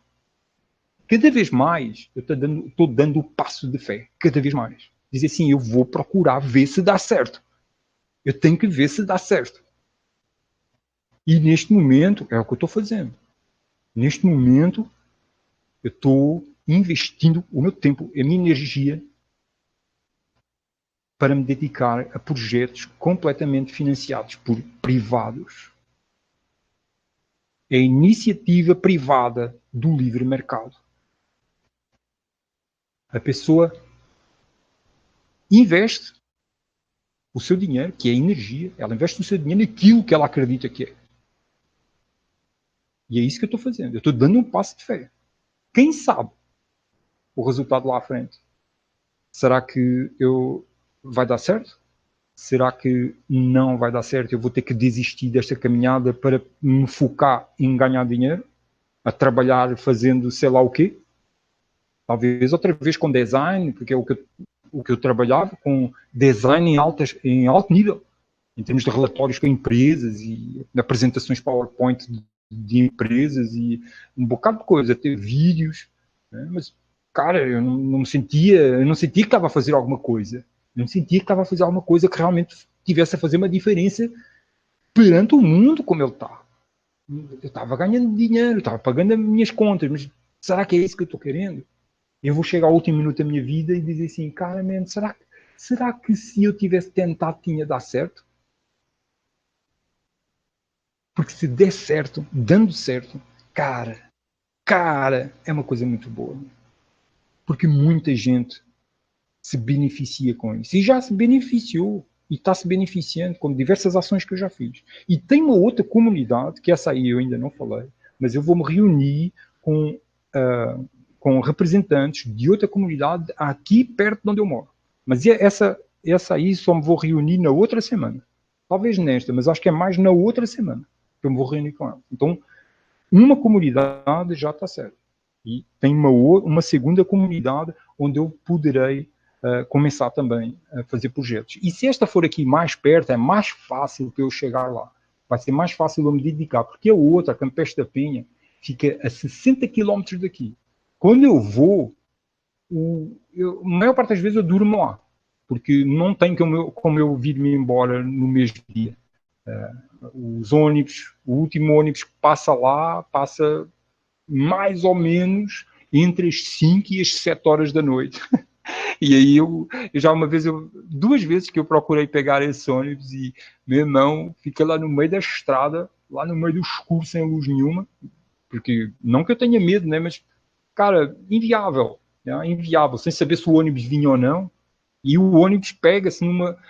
cada vez mais, eu estou dando o passo de fé, cada vez mais. Dizer assim, eu vou procurar ver se dá certo. Eu tenho que ver se dá certo. E neste momento, é o que eu estou fazendo. Neste momento, eu estou investindo o meu tempo, a minha energia para me dedicar a projetos completamente financiados por privados. É a iniciativa privada do livre mercado. A pessoa investe o seu dinheiro, que é energia, ela investe o seu dinheiro naquilo que ela acredita que é. E é isso que eu estou fazendo. Eu estou dando um passo de fé. Quem sabe o resultado lá à frente? Será que vai dar certo? Será que não vai dar certo? Eu vou ter que desistir desta caminhada para me focar em ganhar dinheiro? A trabalhar fazendo sei lá o quê? Talvez outra vez com design, porque é o que eu trabalhava, com design em alto nível, em termos de relatórios para empresas e apresentações PowerPoint de empresas e um bocado de coisa, ter vídeos, né? Mas, cara, eu não sentia que estava a fazer alguma coisa. Eu não sentia que estava a fazer alguma coisa que realmente tivesse a fazer uma diferença perante o mundo como ele está. Eu estava ganhando dinheiro, estava pagando as minhas contas, mas será que é isso que eu estou querendo? Eu vou chegar ao último minuto da minha vida e dizer assim, cara, man, será que se eu tivesse tentado tinha dado certo? Porque se der certo, dando certo, cara, é uma coisa muito boa. Porque muita gente se beneficia com isso. E já se beneficiou. E está se beneficiando com diversas ações que eu já fiz. E tem uma outra comunidade, que essa aí eu ainda não falei, mas eu vou me reunir com representantes de outra comunidade aqui perto de onde eu moro. Mas essa aí só me vou reunir na outra semana. Talvez nesta, mas acho que é mais na outra semana que eu me vou reunir com ela. Então, uma comunidade já está certo. E tem uma segunda comunidade onde eu poderei começar também a fazer projetos. E se esta for aqui mais perto, é mais fácil para eu chegar lá. Vai ser mais fácil eu me dedicar, porque a outra, a Campestre da Penha, fica a 60 quilómetros daqui. Quando eu vou, a maior parte das vezes eu durmo lá, porque não tem como eu vir-me embora no mesmo dia. Os ônibus, o último ônibus que passa lá, passa mais ou menos entre as 5 e as 7 horas da noite. E aí eu já duas vezes que eu procurei pegar esse ônibus e meu irmão fica lá no meio da estrada, lá no meio do escuro, sem luz nenhuma, porque não que eu tenha medo, né, mas, cara, inviável, né? Inviável, sem saber se o ônibus vinha ou não, e o ônibus pega-se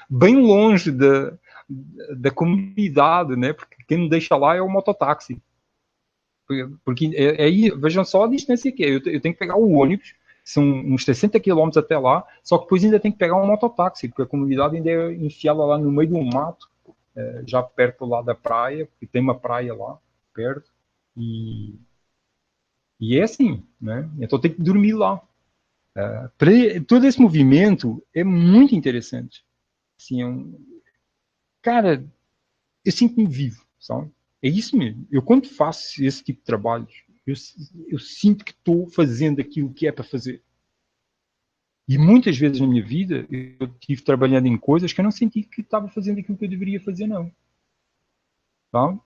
bem longe da comunidade, né, porque quem me deixa lá é o mototáxi. Porque aí, vejam só a distância que é, eu tenho que pegar o ônibus, são uns 60 km até lá, só que depois ainda tem que pegar um mototáxi, porque a comunidade ainda é enfiada lá no meio do mato, já perto lá da praia, porque tem uma praia lá perto, e é assim, né? Então tem que dormir lá. Todo esse movimento é muito interessante. Assim, cara, eu sinto-me vivo, sabe? É isso mesmo. Eu quando faço esse tipo de trabalho, eu sinto que estou fazendo aquilo que é para fazer. E muitas vezes na minha vida, eu estive trabalhando em coisas que eu não senti que estava fazendo aquilo que eu deveria fazer, não. Tá?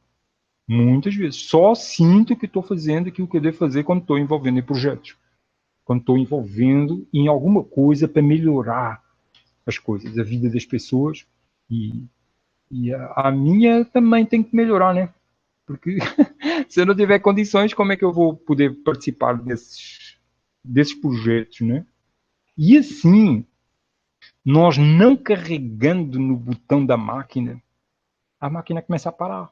Muitas vezes. Só sinto que estou fazendo aquilo que eu devo fazer quando estou envolvendo em projetos. Quando estou envolvendo em alguma coisa para melhorar as coisas, a vida das pessoas. E a minha também tem que melhorar, né? Porque se eu não tiver condições, como é que eu vou poder participar desses projetos, né? E assim, nós não carregando no botão da máquina, a máquina começa a parar.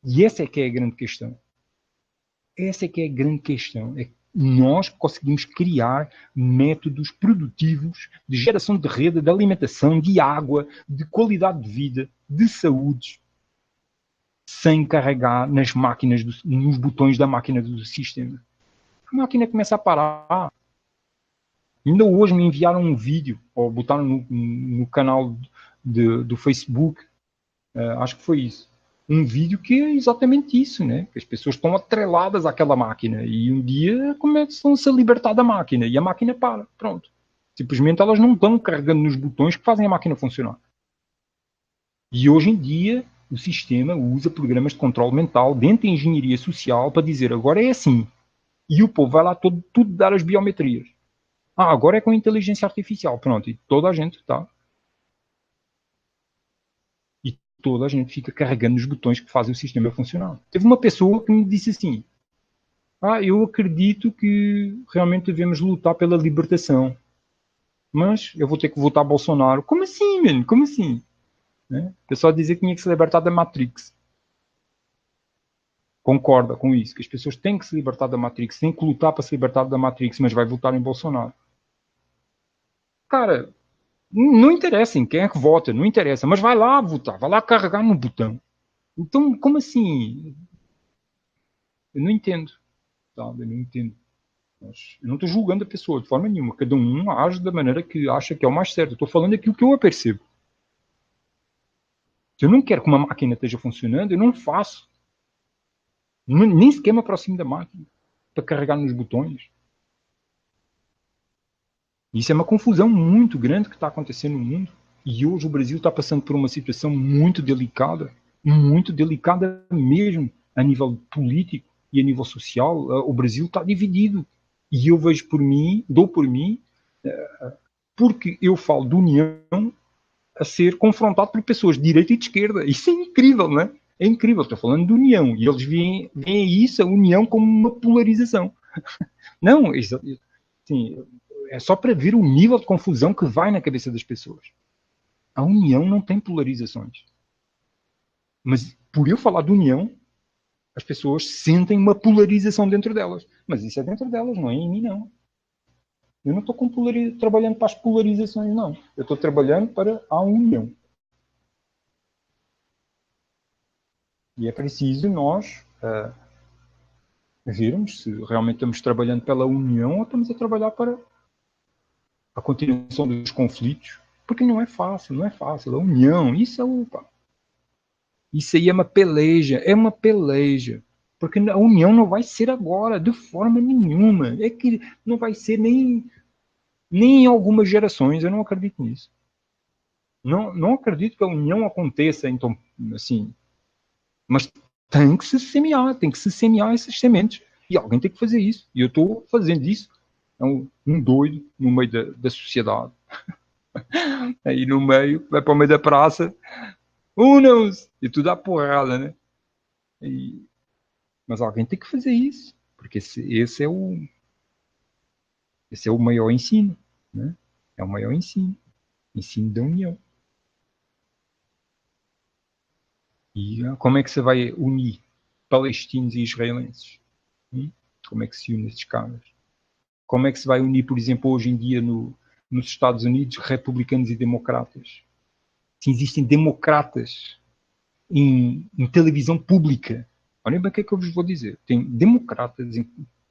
E essa é que é a grande questão. Essa é que é a grande questão. É que nós conseguimos criar métodos produtivos de geração de rede, de alimentação, de água, de qualidade de vida, de saúde, sem carregar nas máquinas, nos botões da máquina do sistema. A máquina começa a parar. Ainda hoje me enviaram um vídeo, ou botaram no canal do Facebook, acho que foi isso, um vídeo que é exatamente isso, né? Que as pessoas estão atreladas àquela máquina e um dia começam-se a libertar da máquina e a máquina para, pronto. Simplesmente elas não estão carregando nos botões que fazem a máquina funcionar. E hoje em dia o sistema usa programas de controle mental dentro da engenharia social para dizer agora é assim. E o povo vai lá tudo dar as biometrias. Agora é com inteligência artificial. Pronto, e toda a gente está. E toda a gente fica carregando os botões que fazem o sistema funcionar. Teve uma pessoa que me disse assim: eu acredito que realmente devemos lutar pela libertação. Mas eu vou ter que votar Bolsonaro. Como assim, mano? Como assim? Né? O pessoal dizia que tinha que se libertar da Matrix. Concorda com isso, que as pessoas têm que se libertar da Matrix, têm que lutar para se libertar da Matrix, mas vai votar em Bolsonaro. Cara, não interessa em quem é que vota, não interessa, mas vai lá votar, vai lá carregar no botão. Então, como assim? Eu não entendo, sabe? Eu não entendo. Eu não estou julgando a pessoa de forma nenhuma. Cada um age da maneira que acha que é o mais certo. Eu estou falando aquilo que eu percebo. Se eu não quero que uma máquina esteja funcionando, eu não faço. Nem sequer me aproximo da máquina para carregar nos botões. Isso é uma confusão muito grande que está acontecendo no mundo. E hoje o Brasil está passando por uma situação muito delicada mesmo, a nível político e a nível social. O Brasil está dividido. E eu vejo por mim, dou por mim, porque eu falo de união, a ser confrontado por pessoas de direita e de esquerda. Isso é incrível, não é? É incrível, estou falando de união. E eles veem isso, a união, como uma polarização. Não, assim, é só para ver o nível de confusão que vai na cabeça das pessoas. A união não tem polarizações. Mas por eu falar de união, as pessoas sentem uma polarização dentro delas. Mas isso é dentro delas, não é em mim, não. Eu não estou trabalhando para as polarizações, não. Eu estou trabalhando para a união. E é preciso nós vermos se realmente estamos trabalhando pela união ou estamos a trabalhar para a continuação dos conflitos. Porque não é fácil, não é fácil. A união, isso aí é uma peleja. Porque a união não vai ser agora, de forma nenhuma. É que não vai ser nem em algumas gerações, eu não acredito nisso. Não acredito que a união aconteça, então, assim. Mas tem que se semear essas sementes. E alguém tem que fazer isso. E eu estou fazendo isso. É um doido no meio da sociedade. Aí no meio, vai para o meio da praça, unam-se! E tudo à porrada, né? Mas alguém tem que fazer isso. Porque esse é o maior ensino. Né? É o maior ensino. Ensino da união. E como é que você vai unir palestinos e israelenses? Como é que se une esses caras? Como é que se vai unir, por exemplo, hoje em dia nos Estados Unidos, republicanos e democratas? Se existem democratas em televisão pública, olhem bem o que é que eu vos vou dizer. Tem democratas em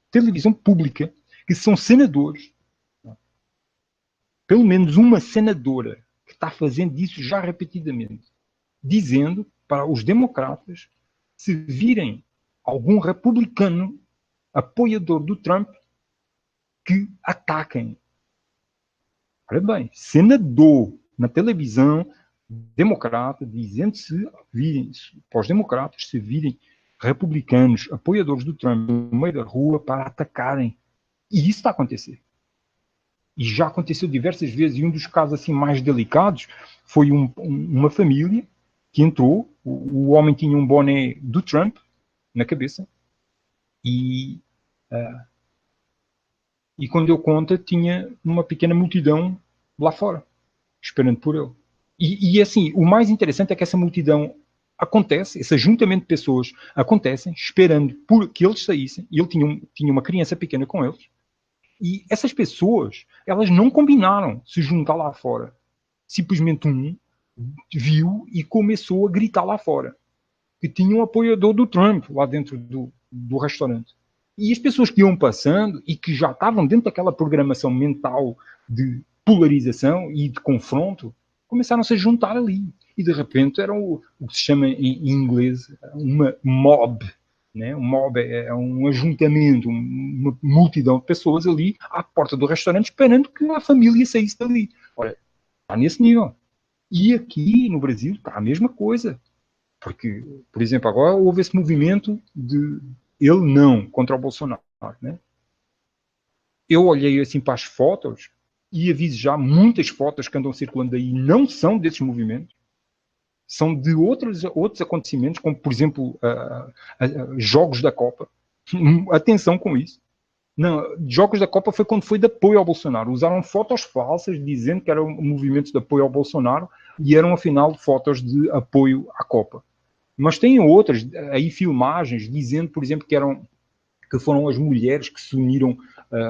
televisão pública que são senadores. Pelo menos uma senadora que está fazendo isso já repetidamente, dizendo para os democratas, se virem algum republicano apoiador do Trump, que ataquem. Olha bem, senador na televisão democrata dizendo se virem, para os democratas se virem republicanos apoiadores do Trump no meio da rua para atacarem. E isso está a acontecer. E já aconteceu diversas vezes, e um dos casos assim mais delicados foi uma família que entrou, o homem tinha um boné do Trump na cabeça e quando deu conta tinha uma pequena multidão lá fora, esperando por ele. E assim, o mais interessante é que essa multidão acontece, esse ajuntamento de pessoas acontecem, esperando por que eles saíssem, e ele tinha uma criança pequena com eles, e essas pessoas, elas não combinaram se juntar lá fora. Simplesmente um viu e começou a gritar lá fora. que tinha um apoiador do Trump lá dentro do restaurante. E as pessoas que iam passando e que já estavam dentro daquela programação mental de polarização e de confronto, começaram -se a juntar ali. E de repente era o que se chama em inglês uma mob. Né? Um mob é um ajuntamento, uma multidão de pessoas ali à porta do restaurante esperando que a família saísse dali. Olha, está nesse nível. E aqui no Brasil está a mesma coisa. Porque, por exemplo, agora houve esse movimento de ele não contra o Bolsonaro. Né? Eu olhei assim para as fotos e aviso já, muitas fotos que andam circulando aí não são desses movimentos. São de outros acontecimentos, como, por exemplo, jogos da Copa. Atenção com isso. Não, jogos da Copa foi quando foi de apoio ao Bolsonaro. Usaram fotos falsas dizendo que eram movimentos de apoio ao Bolsonaro e eram, afinal, fotos de apoio à Copa. Mas tem outras, aí filmagens, dizendo, por exemplo, que foram as mulheres que se uniram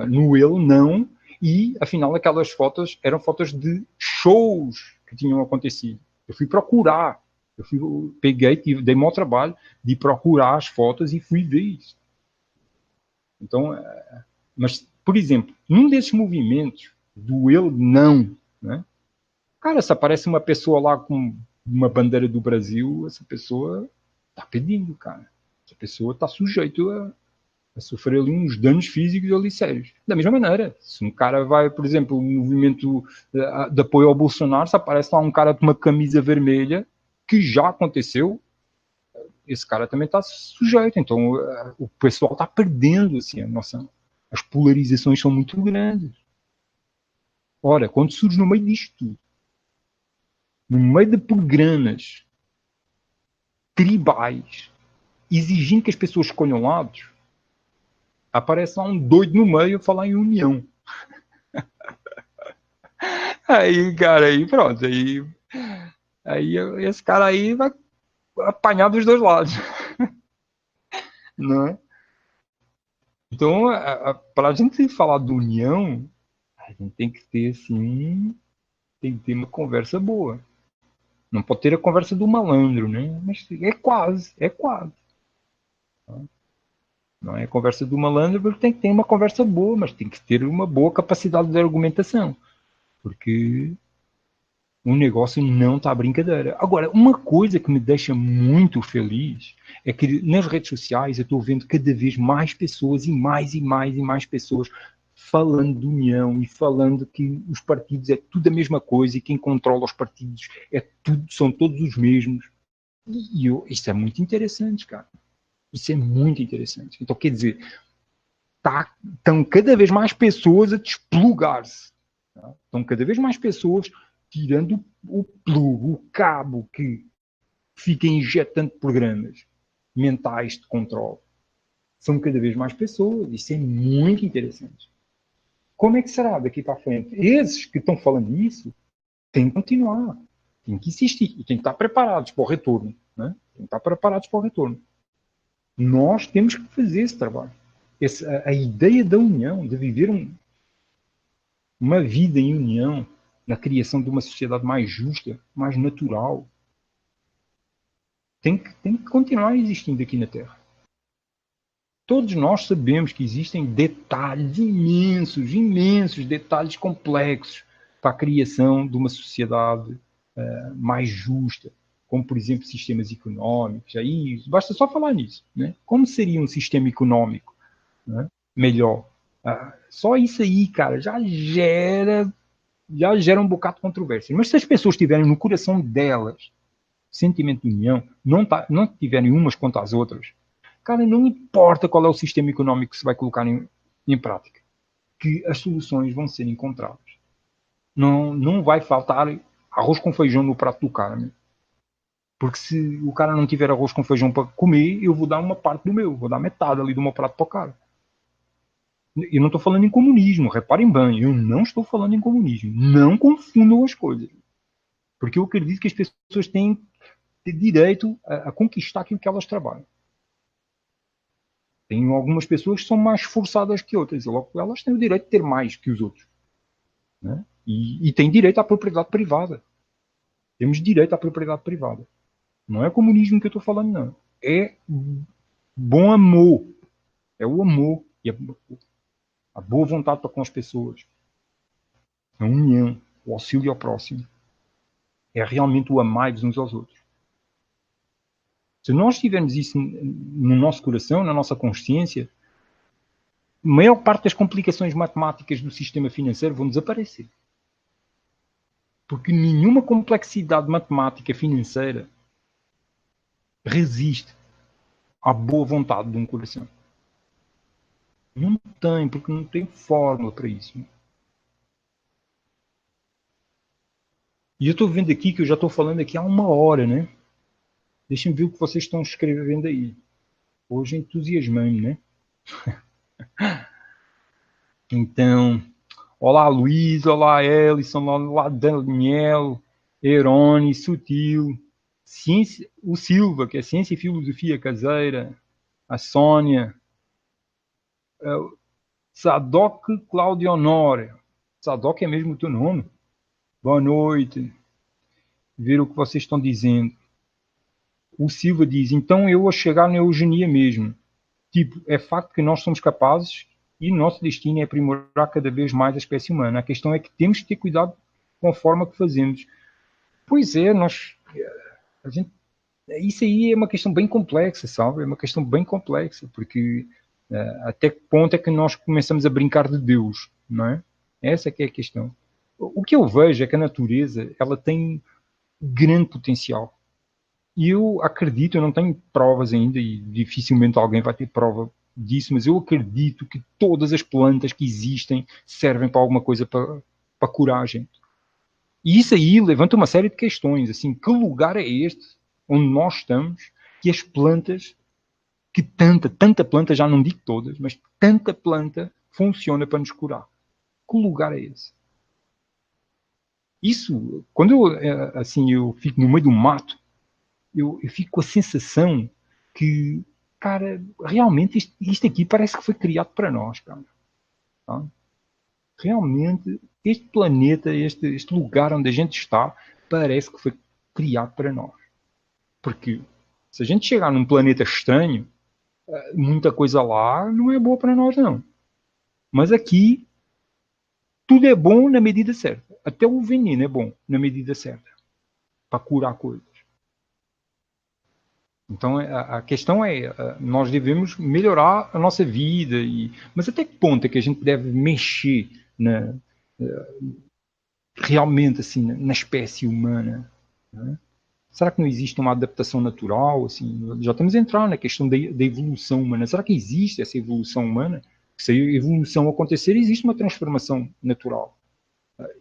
no Ele Não, e, afinal, aquelas fotos eram fotos de shows que tinham acontecido. Eu fui procurar, peguei, dei-me ao trabalho de procurar as fotos e fui ver isso. Então, mas, por exemplo, num desses movimentos do Ele Não, né? Cara, se aparece uma pessoa lá com uma bandeira do Brasil, essa pessoa está pedindo, cara. Essa pessoa está sujeita a sofrer ali uns danos físicos ali sérios. Da mesma maneira, se um cara vai, por exemplo, um movimento de apoio ao Bolsonaro, se aparece lá um cara com uma camisa vermelha, que já aconteceu, esse cara também está sujeito. Então, o pessoal está perdendo, assim, as polarizações são muito grandes. Ora, quando surge no meio disto tudo, no meio de programas tribais, exigindo que as pessoas escolham lados, aparece lá um doido no meio a falar em união. Aí, cara, aí pronto. Aí esse cara aí vai apanhar dos dois lados. Não é? Então, para a gente falar de união, a gente tem que ter, assim, tem que ter uma conversa boa. Não pode ter a conversa do malandro, né? Mas é quase. Não é a conversa do malandro, porque tem que ter uma conversa boa, mas tem que ter uma boa capacidade de argumentação. Porque o negócio não está brincadeira. Agora, uma coisa que me deixa muito feliz é que nas redes sociais eu estou vendo cada vez mais pessoas e mais pessoas falando de união e falando que os partidos é tudo a mesma coisa e quem controla os partidos são todos os mesmos. E isso é muito interessante, cara. Isso é muito interessante. Então, quer dizer, estão cada vez mais pessoas a desplugar-se. Tá? Estão cada vez mais pessoas tirando o plug, o cabo que fica injetando programas mentais de controle. São cada vez mais pessoas. Isso é muito interessante. Como é que será daqui para a frente? Esses que estão falando isso têm que continuar. Têm que insistir. E têm que estar preparados para o retorno. Né? Têm que estar preparados para o retorno. Nós temos que fazer esse trabalho. A ideia da união, de viver uma vida em união, na criação de uma sociedade mais justa, mais natural, tem que continuar existindo aqui na Terra. Todos nós sabemos que existem detalhes imensos detalhes complexos para a criação de uma sociedade mais justa, como, por exemplo, sistemas económicos. Aí basta só falar nisso. Né? Como seria um sistema económico, né, melhor? Só isso aí, cara, já gera um bocado de controvérsia. Mas se as pessoas tiverem no coração delas sentimento de união, não tiverem umas contra as outras, cara, não importa qual é o sistema económico que se vai colocar em prática, que as soluções vão ser encontradas. Não vai faltar arroz com feijão no prato do cara, né? Porque se o cara não tiver arroz com feijão para comer, eu vou dar uma parte do meu, vou dar metade ali do meu prato para o cara. Eu não estou falando em comunismo, reparem bem, eu não estou falando em comunismo. Não confundam as coisas. Porque eu acredito que as pessoas têm direito a conquistar aquilo que elas trabalham. Tem algumas pessoas que são mais forçadas que outras, e logo elas têm o direito de ter mais que os outros. Né? E têm direito à propriedade privada. Temos direito à propriedade privada. Não é comunismo que eu estou falando, não. É bom amor. É o amor e a boa vontade para com as pessoas. A união, o auxílio ao próximo. É realmente o amar-vos uns aos outros. Se nós tivermos isso no nosso coração, na nossa consciência, a maior parte das complicações matemáticas do sistema financeiro vão desaparecer. Porque nenhuma complexidade matemática financeira resiste à boa vontade de um coração. Não tem, porque não tem fórmula para isso. E eu estou vendo aqui que eu já estou falando aqui há 1 hora, né? Deixem-me ver o que vocês estão escrevendo aí. Hoje entusiasmei-me, né? Então, olá Luís, olá Ellison, olá Daniel, Erone, Sutil, Ciência, o Silva, que é Ciência e Filosofia Caseira, a Sônia, Sadoc Claudio Honório. Sadoc é mesmo o teu nome? Boa noite. Ver o que vocês estão dizendo. O Silva diz, então eu vou chegar na eugenia mesmo. Tipo, é facto que nós somos capazes e nosso destino é aprimorar cada vez mais a espécie humana. A questão é que temos que ter cuidado com a forma que fazemos. Pois é, a gente, isso aí é uma questão bem complexa, sabe? É uma questão bem complexa, porque até que ponto é que nós começamos a brincar de Deus, não é? Essa é que é a questão. O que eu vejo é que a natureza, ela tem grande potencial. E eu acredito, eu não tenho provas ainda, e dificilmente alguém vai ter prova disso, mas eu acredito que todas as plantas que existem servem para alguma coisa para curar a gente. E isso aí levanta uma série de questões, assim, que lugar é este onde nós estamos, que as plantas, que tanta planta, já não digo todas, mas tanta planta funciona para nos curar. Que lugar é esse? Isso, quando eu fico no meio do mato, eu fico com a sensação que, cara, realmente isto aqui parece que foi criado para nós, cara. Tá? Realmente, este planeta, este lugar onde a gente está, parece que foi criado para nós. Porque se a gente chegar num planeta estranho, muita coisa lá não é boa para nós, não. Mas aqui, tudo é bom na medida certa. Até o veneno é bom na medida certa. Para curar coisas. Então a questão é, nós devemos melhorar a nossa vida, mas até que ponto é que a gente deve mexer realmente assim, na espécie humana? Né? Será que não existe uma adaptação natural? Assim, já estamos a entrar na questão da evolução humana. Será que existe essa evolução humana? Se a evolução acontecer, existe uma transformação natural.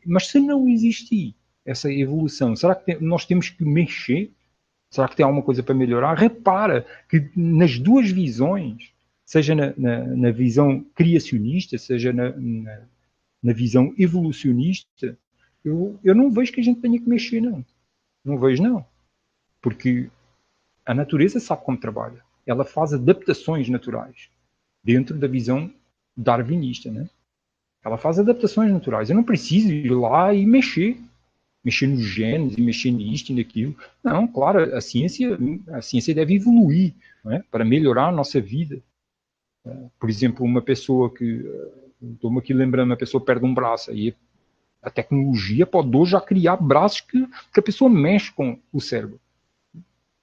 Mas se não existir essa evolução, será que nós temos que mexer? Será que tem alguma coisa para melhorar? Repara que nas duas visões, seja na visão criacionista, seja na visão evolucionista, eu não vejo que a gente tenha que mexer, não. Não vejo, não. Porque a natureza sabe como trabalha. Ela faz adaptações naturais dentro da visão darwinista, né? Ela faz adaptações naturais. Eu não preciso ir lá e mexer nos genes e mexer nisto e naquilo. Não, claro, a ciência deve evoluir, não é? Para melhorar a nossa vida. Por exemplo, uma pessoa que, estou-me aqui lembrando, uma pessoa perde um braço, aí a tecnologia pode hoje já criar braços que a pessoa mexe com o cérebro.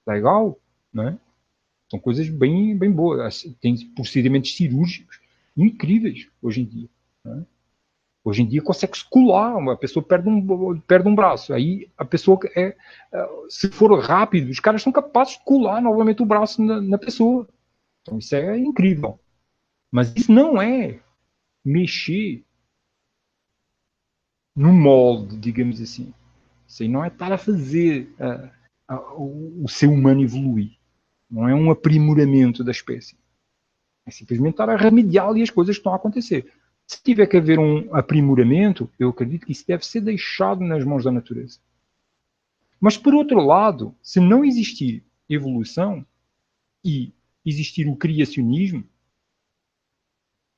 Legal, não é? São coisas bem, bem boas. Tem procedimentos cirúrgicos incríveis hoje em dia. Não é? Hoje em dia consegue-se colar, uma pessoa perde um braço. Aí a pessoa se for rápido, os caras são capazes de colar novamente o braço na pessoa. Então isso é incrível. Mas isso não é mexer no molde, digamos assim. Isso aí não é estar a fazer o ser humano evoluir. Não é um aprimoramento da espécie. É simplesmente estar a remediar ali as coisas que estão a acontecer. Se tiver que haver um aprimoramento, eu acredito que isso deve ser deixado nas mãos da natureza. Mas, por outro lado, se não existir evolução e existir o criacionismo,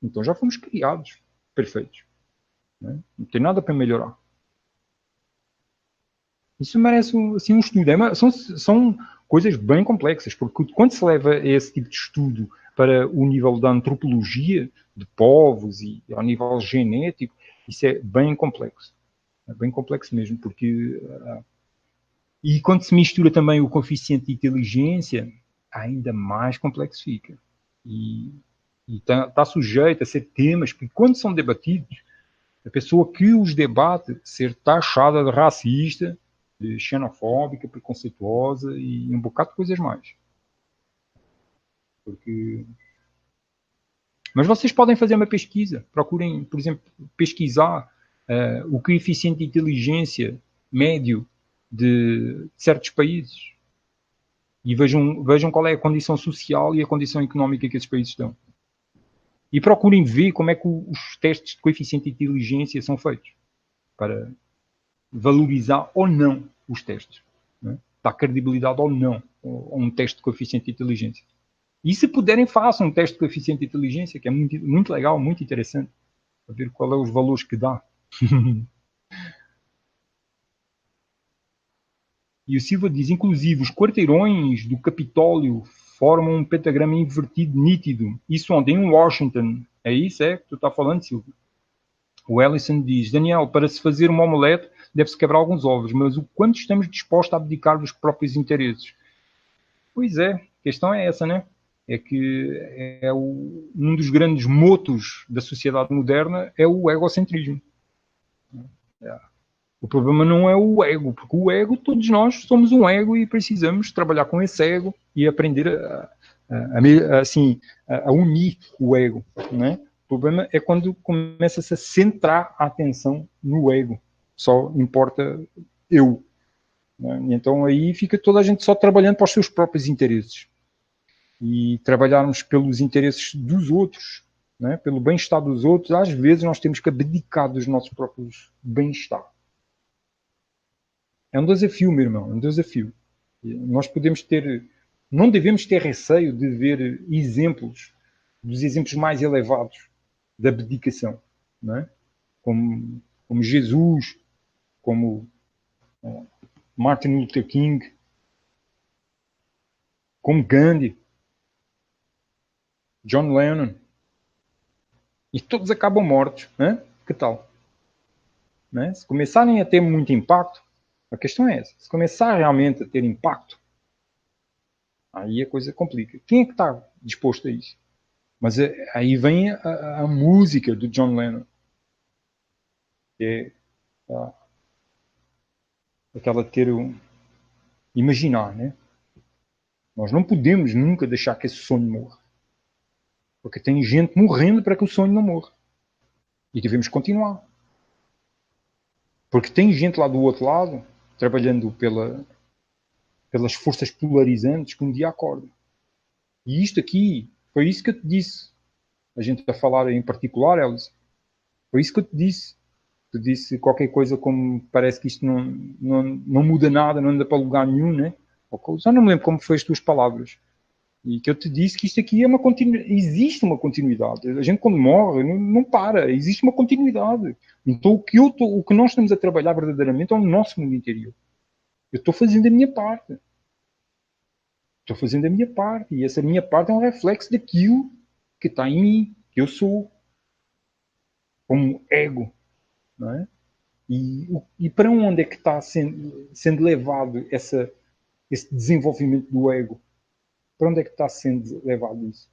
então já fomos criados perfeitos. Né? Não tem nada para melhorar. Isso merece assim, um estudo. São coisas bem complexas, porque quando se leva esse tipo de estudo para o nível da antropologia de povos e ao nível genético, isso é bem complexo. É bem complexo mesmo, porque... E quando se mistura também o coeficiente de inteligência, ainda mais complexo fica. E está sujeito a ser temas que, quando são debatidos, a pessoa que os debate ser taxada de racista, de xenofóbica, preconceituosa e um bocado de coisas mais. Porque... Mas vocês podem fazer uma pesquisa. Procurem, por exemplo, pesquisar o coeficiente de inteligência médio de certos países e vejam qual é a condição social e a condição económica que esses países estão. E procurem ver como é que os testes de coeficiente de inteligência são feitos para valorizar ou não os testes. Né? Dar credibilidade ou não a um teste de coeficiente de inteligência. E se puderem, façam um teste de coeficiente de inteligência, que é muito, muito legal, muito interessante, para ver qual é os valores que dá. E o Silva diz, inclusive, os quarteirões do Capitólio formam um pentagrama invertido nítido. Isso onde? Em Washington. É isso, é? Que tu está falando, Silva? O Ellison diz, Daniel, para se fazer uma omelete deve-se quebrar alguns ovos, mas o quanto estamos dispostos a abdicar dos próprios interesses? Pois é, a questão é essa, né? É que um dos grandes motos da sociedade moderna é o egocentrismo. O problema não é o ego, porque o ego, todos nós somos um ego e precisamos trabalhar com esse ego e aprender a unir o ego, né? O problema é quando começa-se a centrar a atenção no ego. Só importa eu. Né? Então aí fica toda a gente só trabalhando para os seus próprios interesses. E trabalharmos pelos interesses dos outros, né? Pelo bem-estar dos outros, às vezes nós temos que abdicar dos nossos próprios bem-estar. É um desafio, meu irmão, é um desafio. Nós não devemos ter receio de ver exemplos, dos exemplos mais elevados da abdicação, não é? Como Jesus, como Martin Luther King, como Gandhi, John Lennon, e todos acabam mortos, né? Que tal? Né? Se começarem a ter muito impacto, a questão é essa, se começar realmente a ter impacto, aí a coisa complica. Quem é que está disposto a isso? Mas aí vem a música do John Lennon, que é aquela de ter imaginar, né? Nós não podemos nunca deixar que esse sonho morra. Porque tem gente morrendo para que o sonho não morra. E devemos continuar. Porque tem gente lá do outro lado, trabalhando pelas forças polarizantes, que um dia acorda. E isto aqui, foi isso que eu te disse. A gente a falar em particular, Alice. Foi isso que eu te disse. Tu disse qualquer coisa como parece que isto não muda nada, não anda para lugar nenhum, né? Já não me lembro como foi as tuas palavras. E que eu te disse que isto aqui é existe uma continuidade. A gente quando morre não para, existe uma continuidade. Então o que nós estamos a trabalhar verdadeiramente é o nosso mundo interior. Eu estou fazendo a minha parte. Estou fazendo a minha parte. E essa minha parte é um reflexo daquilo que está em mim, que eu sou. Como ego. Não é? E para onde é que está sendo levado esse desenvolvimento do ego? Para onde é que está sendo levado isso?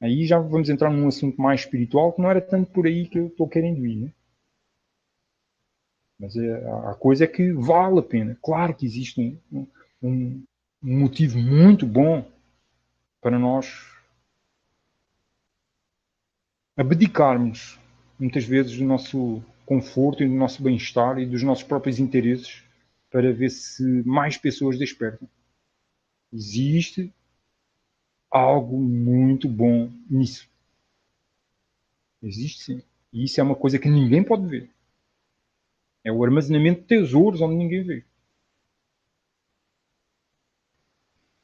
Aí já vamos entrar num assunto mais espiritual, que não era tanto por aí que eu estou querendo ir. Né? Mas a coisa é que vale a pena. Claro que existe um motivo muito bom para nós abdicarmos, muitas vezes, do nosso conforto e do nosso bem-estar e dos nossos próprios interesses para ver se mais pessoas despertam. Existe algo muito bom nisso. Existe sim. E isso é uma coisa que ninguém pode ver. É o armazenamento de tesouros onde ninguém vê.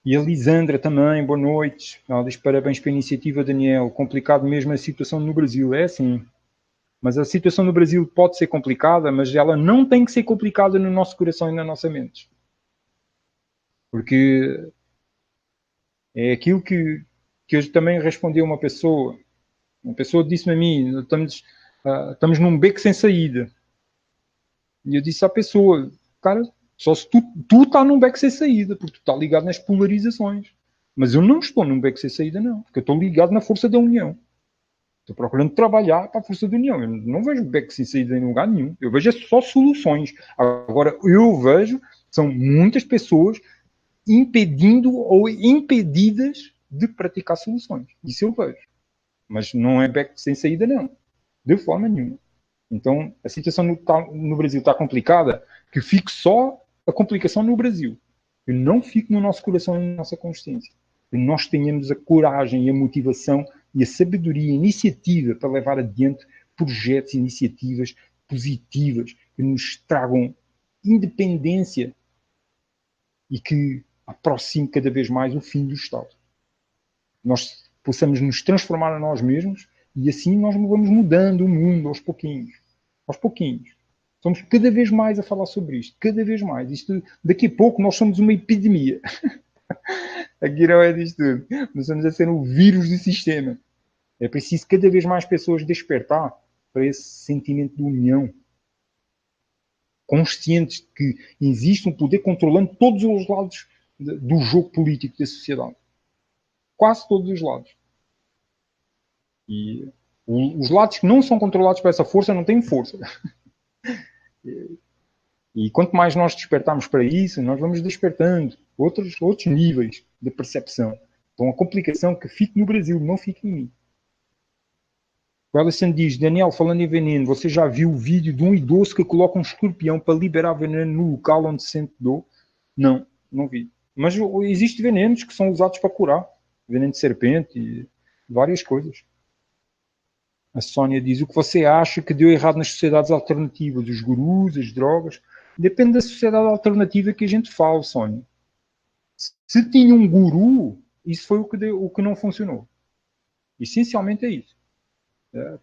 E a Lisandra também, boa noite. Ela diz parabéns pela iniciativa, Daniel. Complicado mesmo a situação no Brasil. É assim. Mas a situação no Brasil pode ser complicada, mas ela não tem que ser complicada no nosso coração e na nossa mente. Porque é aquilo que eu também respondi a uma pessoa. Uma pessoa disse-me a mim, estamos num beco sem saída. E eu disse à pessoa, cara, só se tu está num beco sem saída, porque tu está ligado nas polarizações. Mas eu não estou num beco sem saída, não. Porque eu estou ligado na força da união. Estou procurando trabalhar para a força da união. Eu não vejo beco sem saída em lugar nenhum. Eu vejo só soluções. Agora, eu vejo, são muitas pessoas impedindo ou impedidas de praticar soluções. Isso eu vejo. Mas não é beco sem saída, não. De forma nenhuma. Então, a situação no Brasil está complicada, que fique só a complicação no Brasil. Que não fique no nosso coração e na nossa consciência. Que nós tenhamos a coragem e a motivação e a sabedoria e a iniciativa para levar adiante projetos e iniciativas positivas que nos tragam independência e que aproxime cada vez mais o fim do Estado. Nós possamos nos transformar a nós mesmos e assim nós vamos mudando o mundo aos pouquinhos. Aos pouquinhos. Somos cada vez mais a falar sobre isto. Cada vez mais. Isto, daqui a pouco nós somos uma epidemia. Aqui não é disto tudo. Nós estamos a ser um vírus do sistema. É preciso cada vez mais pessoas despertar para esse sentimento de união. Conscientes de que existe um poder controlando todos os lados do jogo político da sociedade. Quase todos os lados. E os lados que não são controlados por essa força não têm força. E quanto mais nós despertarmos para isso, nós vamos despertando outros níveis de percepção. Então a complicação que fique no Brasil, não fique em mim. O Ellison diz, Daniel, falando em veneno, você já viu o vídeo de um idoso que coloca um escorpião para liberar veneno no local onde se sente dor? Não, não vi. Mas existem venenos que são usados para curar. Veneno de serpente e várias coisas. A Sónia diz, o que você acha que deu errado nas sociedades alternativas? Os gurus, as drogas? Depende da sociedade alternativa que a gente fala, Sónia. Se tinha um guru, isso foi o que não funcionou. Essencialmente é isso.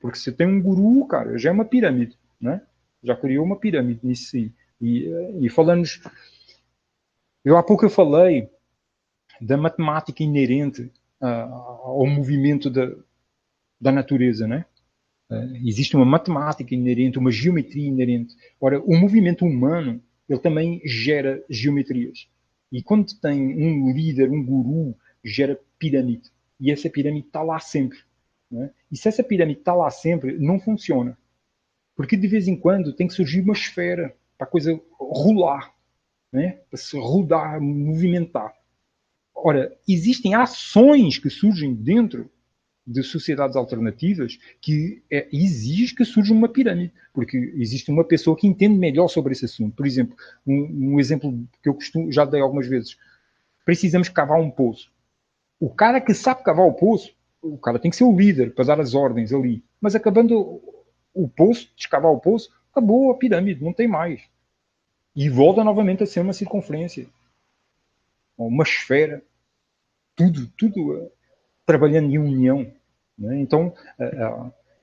Porque se tem um guru, cara, já é uma pirâmide, né? Já criou uma pirâmide nisso aí. E falamos... há pouco eu falei da matemática inerente ao movimento da natureza, né? Existe uma matemática inerente, uma geometria inerente. Ora, o movimento humano, ele também gera geometrias. E quando tem um líder, um guru, gera pirâmide. E essa pirâmide está lá sempre. Né? E se essa pirâmide está lá sempre, não funciona. Porque de vez em quando tem que surgir uma esfera para a coisa rolar. Né? Para se rodar, movimentar. Ora, existem ações que surgem dentro de sociedades alternativas que exige que surja uma pirâmide, porque existe uma pessoa que entende melhor sobre esse assunto. Por exemplo, um exemplo que eu já dei algumas vezes. Precisamos cavar um poço. O cara que sabe cavar o poço, o cara tem que ser o líder para dar as ordens ali. Mas acabando o poço, de escavar o poço, acabou a pirâmide, não tem mais. E volta novamente a ser uma circunferência. Uma esfera. Tudo trabalhando em união. Né? Então,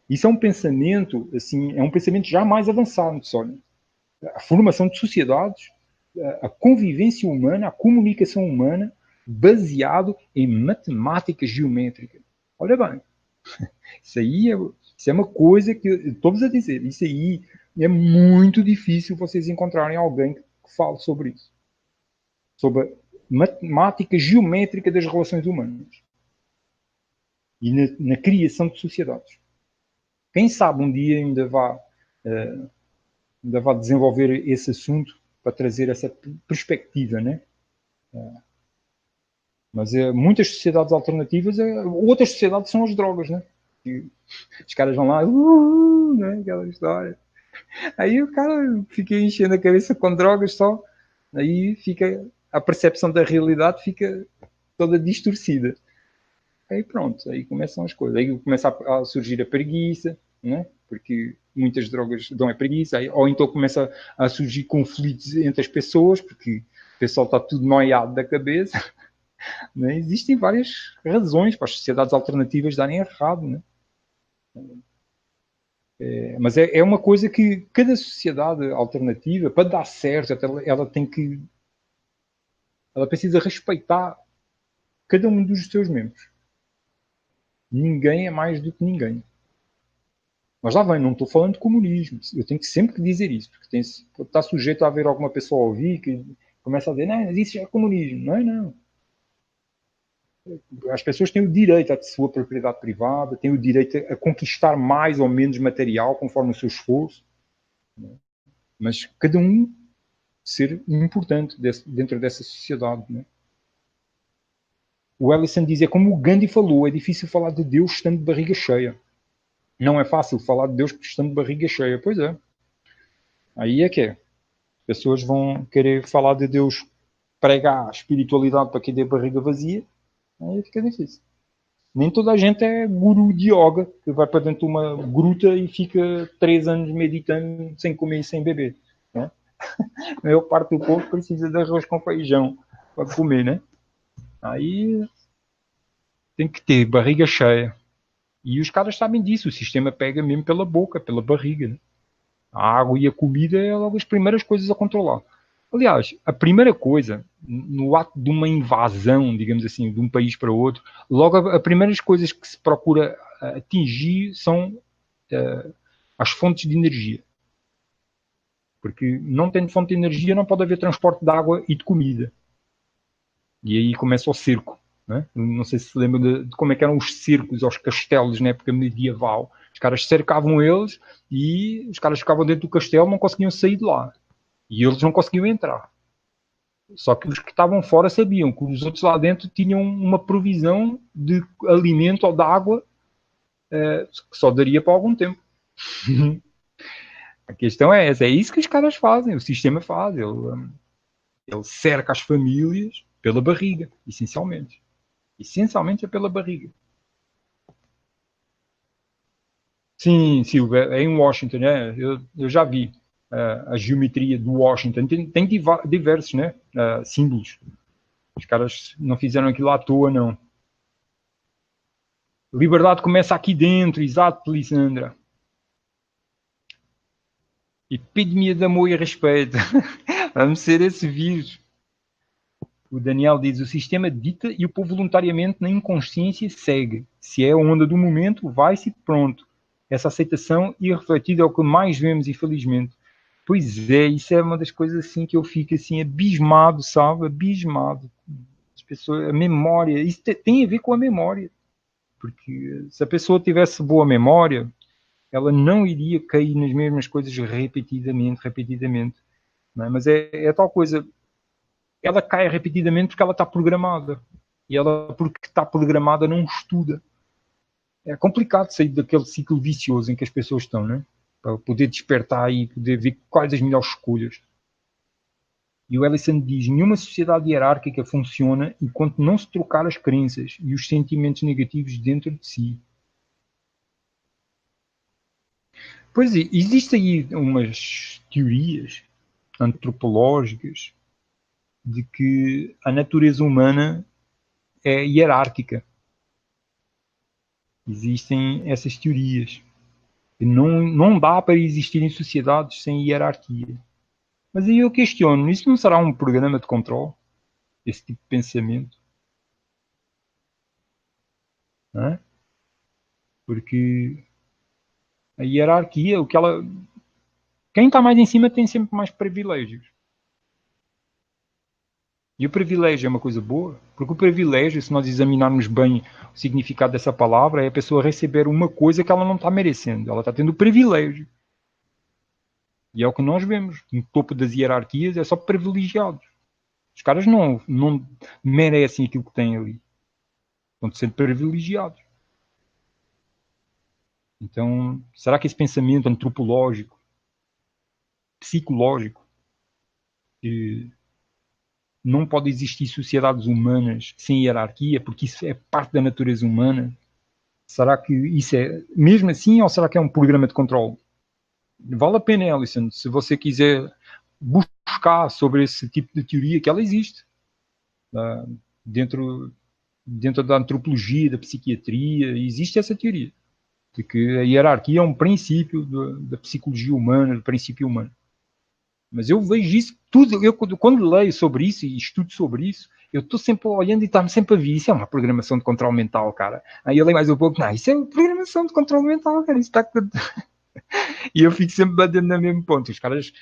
isso é um pensamento, assim, é um pensamento já mais avançado, Sónia. A formação de sociedades, a convivência humana, a comunicação humana, baseado em matemática geométrica. Olha bem, isso é uma coisa que estou-vos a dizer, isso aí é muito difícil vocês encontrarem alguém que fale sobre isso. Sobre a matemática geométrica das relações humanas. E na criação de sociedades. Quem sabe um dia ainda vá desenvolver esse assunto para trazer essa perspectiva, né? Mas muitas sociedades alternativas, outras sociedades são as drogas, né? E os caras vão lá, né? Aquela história. Aí o cara fica enchendo a cabeça com drogas só, aí fica a percepção da realidade fica toda distorcida. Aí pronto, aí começam as coisas. Aí começa a surgir a preguiça, né? Porque muitas drogas dão a preguiça. Aí, ou então começa a surgir conflitos entre as pessoas, porque o pessoal está tudo noiado da cabeça. Né? Existem várias razões para as sociedades alternativas darem errado. Né? Mas é uma coisa que cada sociedade alternativa, para dar certo, ela tem que. Ela precisa respeitar cada um dos seus membros. Ninguém é mais do que ninguém. Mas lá vem, não estou falando de comunismo. Eu tenho que sempre dizer isso, porque está sujeito a haver alguma pessoa a ouvir que começa a dizer, não, mas isso já é comunismo. Não é, não. As pessoas têm o direito à sua propriedade privada, têm o direito a conquistar mais ou menos material conforme o seu esforço, mas cada um ser importante dentro dessa sociedade. Né? O Ellison dizia, como o Gandhi falou, é difícil falar de Deus estando de barriga cheia. Não é fácil falar de Deus estando de barriga cheia. Pois é. Aí é que é. As pessoas vão querer falar de Deus, pregar a espiritualidade para quem tem a barriga vazia. Aí fica difícil. Nem toda a gente é guru de yoga, que vai para dentro de uma gruta e fica 3 anos meditando sem comer e sem beber. Né? A maior parte do povo precisa de arroz com feijão para comer, né? Aí tem que ter barriga cheia. E os caras sabem disso, o sistema pega mesmo pela boca, pela barriga. Né? A água e a comida é logo as primeiras coisas a controlar. Aliás, a primeira coisa, no ato de uma invasão, digamos assim, de um país para outro, logo as primeiras coisas que se procura atingir são as fontes de energia. Porque não tendo fonte de energia não pode haver transporte de água e de comida. E aí começa o cerco. Né? Não sei se lembram de como é que eram os cercos aos castelos na época medieval. Os caras cercavam eles e os caras ficavam dentro do castelo, não conseguiam sair de lá. E eles não conseguiam entrar. Só que os que estavam fora sabiam que os outros lá dentro tinham uma provisão de alimento ou de água que só daria para algum tempo. A questão é essa. É isso que os caras fazem. O sistema faz. Ele cerca as famílias pela barriga, essencialmente. Essencialmente é pela barriga. Sim, Silvia, é em Washington, né? Eu já vi a geometria do Washington. Tem diversos, né? Símbolos. Os caras não fizeram aquilo à toa, não. Liberdade começa aqui dentro, exato, Lissandra. Epidemia de amor e respeito. Vamos ser esse vírus. O Daniel diz, o sistema dita e o povo voluntariamente na inconsciência segue. Se é a onda do momento, vai-se pronto. Essa aceitação irrefletida é o que mais vemos, infelizmente. Pois é, isso é uma das coisas assim que eu fico assim abismado, sabe? Abismado. As pessoas, a memória, isso tem a ver com a memória. Porque se a pessoa tivesse boa memória, ela não iria cair nas mesmas coisas repetidamente. Não é? Mas é tal coisa, ela cai repetidamente porque ela está programada. E ela, porque está programada, não estuda. É complicado sair daquele ciclo vicioso em que as pessoas estão, né? Para poder despertar e poder ver quais as melhores escolhas. E o Ellison diz, nenhuma sociedade hierárquica funciona enquanto não se trocar as crenças e os sentimentos negativos dentro de si. Pois é, existem aí umas teorias antropológicas de que a natureza humana é hierárquica. Existem essas teorias. E não dá para existir em sociedades sem hierarquia. Mas aí eu questiono, isso não será um programa de controle? Esse tipo de pensamento? Não é? Porque a hierarquia, quem está mais em cima tem sempre mais privilégios. E o privilégio é uma coisa boa, porque o privilégio, se nós examinarmos bem o significado dessa palavra, é a pessoa receber uma coisa que ela não está merecendo. Ela está tendo privilégio. E é o que nós vemos. No topo das hierarquias é só privilegiados. Os caras não merecem aquilo que têm ali. Estão sendo privilegiados. Então, será que esse pensamento antropológico, psicológico, que não pode existir sociedades humanas sem hierarquia, porque isso é parte da natureza humana? Será que isso é mesmo assim ou será que é um programa de controle? Vale a pena, Alison, se você quiser buscar sobre esse tipo de teoria, que ela existe dentro da antropologia, da psiquiatria, existe essa teoria. de que a hierarquia é um princípio da psicologia humana, do princípio humano. Mas eu vejo isso tudo, eu quando leio sobre isso e estudo sobre isso, eu estou sempre olhando e está-me sempre a ver, isso é uma programação de controle mental, cara. Aí eu leio mais um pouco, não, isso é programação de controle mental, cara, isso está... E eu fico sempre batendo no mesmo ponto. Os caras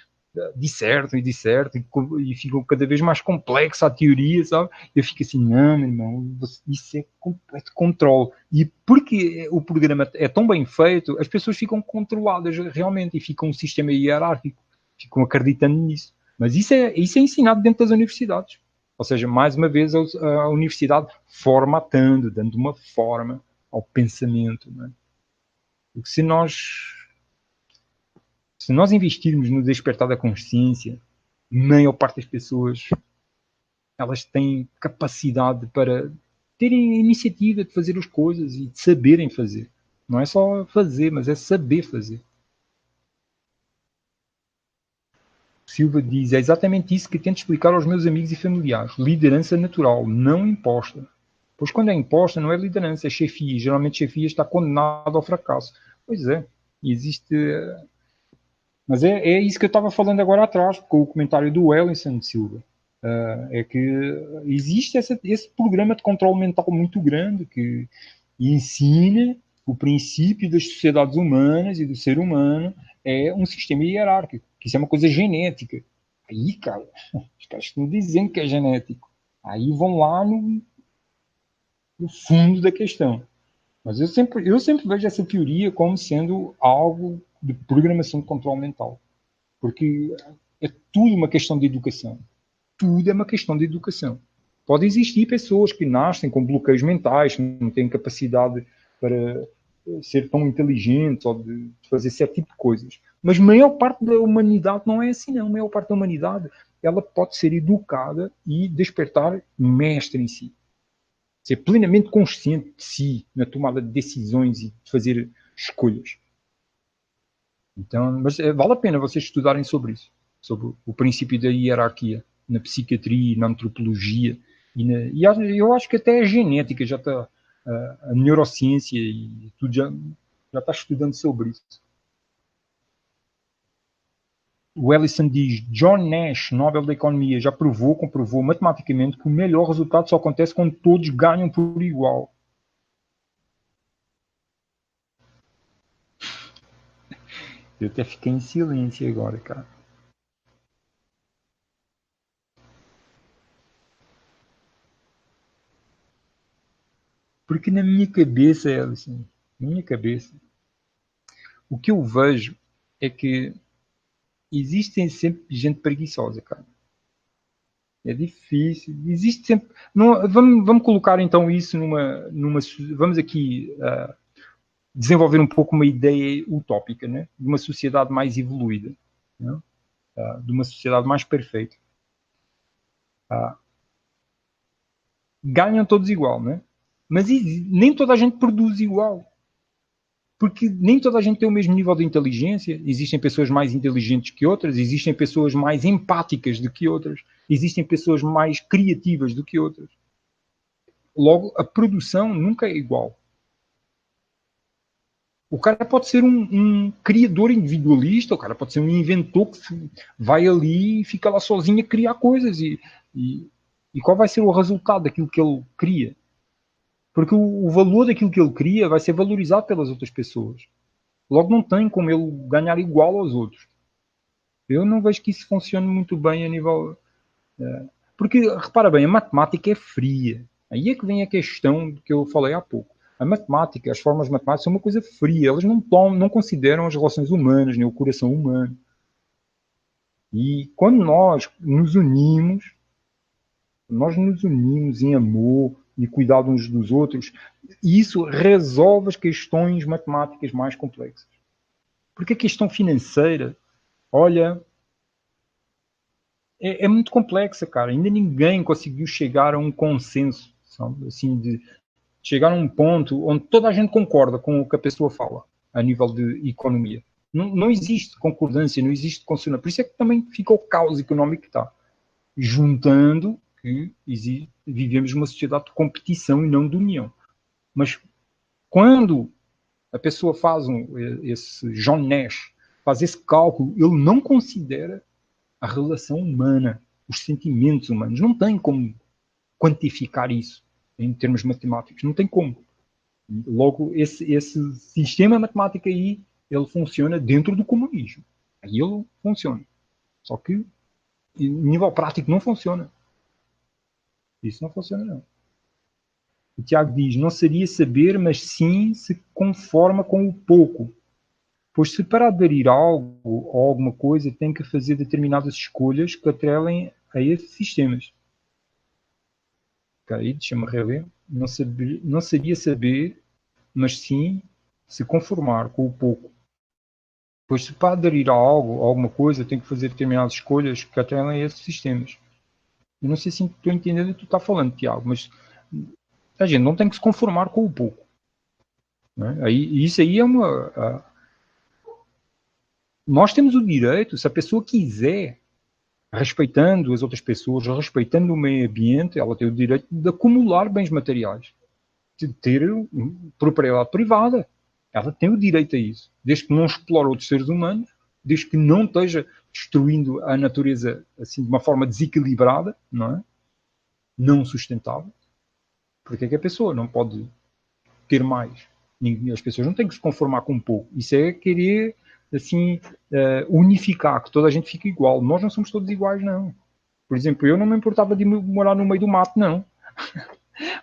dissertam e ficam cada vez mais complexa a teoria, sabe? Eu fico assim, não, meu irmão, isso é completo controle. E porque o programa é tão bem feito, as pessoas ficam controladas realmente e ficam um sistema hierárquico, ficam acreditando nisso. Mas isso é ensinado dentro das universidades. Ou seja, mais uma vez, a universidade formatando, dando uma forma ao pensamento. Não é? Porque se nós investirmos no despertar da consciência, a maior parte das pessoas elas têm capacidade para terem iniciativa de fazer as coisas e de saberem fazer. Não é só fazer, mas é saber fazer. Silva diz, é exatamente isso que tento explicar aos meus amigos e familiares. Liderança natural, não imposta. Pois quando é imposta, não é liderança, é chefia. Geralmente chefia está condenada ao fracasso. Pois é, existe... Mas é isso que eu estava falando agora atrás, com o comentário do Wellington de Silva. É que existe esse programa de controle mental muito grande que ensina o princípio das sociedades humanas e do ser humano é um sistema hierárquico, que isso é uma coisa genética. Aí, cara, os caras estão dizendo que é genético. Aí vão lá no fundo da questão. Mas eu sempre vejo essa teoria como sendo algo de programação de controle mental. Porque é tudo uma questão de educação. Tudo é uma questão de educação. Pode existir pessoas que nascem com bloqueios mentais, que não têm capacidade para ser tão inteligentes ou de fazer certo tipo de coisas. Mas a maior parte da humanidade não é assim, não. A maior parte da humanidade ela pode ser educada e despertar mestre em si. Ser plenamente consciente de si na tomada de decisões e de fazer escolhas. Então, mas vale a pena vocês estudarem sobre isso, sobre o princípio da hierarquia na psiquiatria, na antropologia e eu acho que até a genética já está, a neurociência e tudo já está estudando sobre isso. O Ellison diz, John Nash, Nobel da Economia, já comprovou matematicamente que o melhor resultado só acontece quando todos ganham por igual. Eu até fiquei em silêncio agora, cara. Porque na minha cabeça, Ellison, na minha cabeça, o que eu vejo é que existem sempre gente preguiçosa, cara. É difícil. Existe sempre. Não, vamos colocar então isso numa. Vamos aqui desenvolver um pouco uma ideia utópica, né? De uma sociedade mais evoluída, né? De uma sociedade mais perfeita. Ganham todos igual, né? Mas nem toda a gente produz igual. Porque nem toda a gente tem o mesmo nível de inteligência. Existem pessoas mais inteligentes que outras, existem pessoas mais empáticas do que outras, existem pessoas mais criativas do que outras. Logo, a produção nunca é igual. O cara pode ser um criador individualista, o cara pode ser um inventor que vai ali e fica lá sozinho a criar coisas. E qual vai ser o resultado daquilo que ele cria? Porque o valor daquilo que ele cria vai ser valorizado pelas outras pessoas. Logo, não tem como ele ganhar igual aos outros. Eu não vejo que isso funcione muito bem a nível. Porque, repara bem, a matemática é fria. Aí é que vem a questão que eu falei há pouco. A matemática, as formas matemáticas são uma coisa fria. Elas não consideram as relações humanas, nem o coração humano. E quando nós nos unimos em amor e cuidado uns dos outros, isso resolve as questões matemáticas mais complexas. Porque a questão financeira, olha, é muito complexa, cara. Ainda ninguém conseguiu chegar a um consenso, sabe? Assim, de chegar a um ponto onde toda a gente concorda com o que a pessoa fala, a nível de economia. Não existe concordância, não existe consonância. Por isso é que também fica o caos económico que está. Juntando que vivemos uma sociedade de competição e não de união. Mas quando a pessoa faz esse John Nash, faz esse cálculo, ele não considera a relação humana, os sentimentos humanos. Não tem como quantificar isso em termos matemáticos. Não tem como. Logo, esse sistema matemático aí, ele funciona dentro do comunismo. Aí ele funciona. Só que, em nível prático, não funciona. Isso não funciona, não. O Tiago diz, não seria saber, mas sim se conforma com o pouco. Pois se para aderir a algo ou alguma coisa tem que fazer determinadas escolhas que atrelem a esses sistemas. Ok, deixa-me rever. Não seria saber, mas sim se conformar com o pouco. Pois se para aderir a algo ou alguma coisa tem que fazer determinadas escolhas que atrelem a esses sistemas. Eu não sei se estou entendendo o que tu está falando, Tiago, mas a gente não tem que se conformar com o pouco. Né? Isso aí é uma... Nós temos o direito, se a pessoa quiser, respeitando as outras pessoas, respeitando o meio ambiente, ela tem o direito de acumular bens materiais, de ter propriedade privada. Ela tem o direito a isso, desde que não explore outros seres humanos, desde que não esteja destruindo a natureza assim de uma forma desequilibrada, não é? Não sustentável. Porque é que a pessoa não pode ter mais? As pessoas não têm que se conformar com um pouco. Isso é querer assim unificar, que toda a gente fique igual. Nós não somos todos iguais, não. Por exemplo, eu não me importava de morar no meio do mato, não.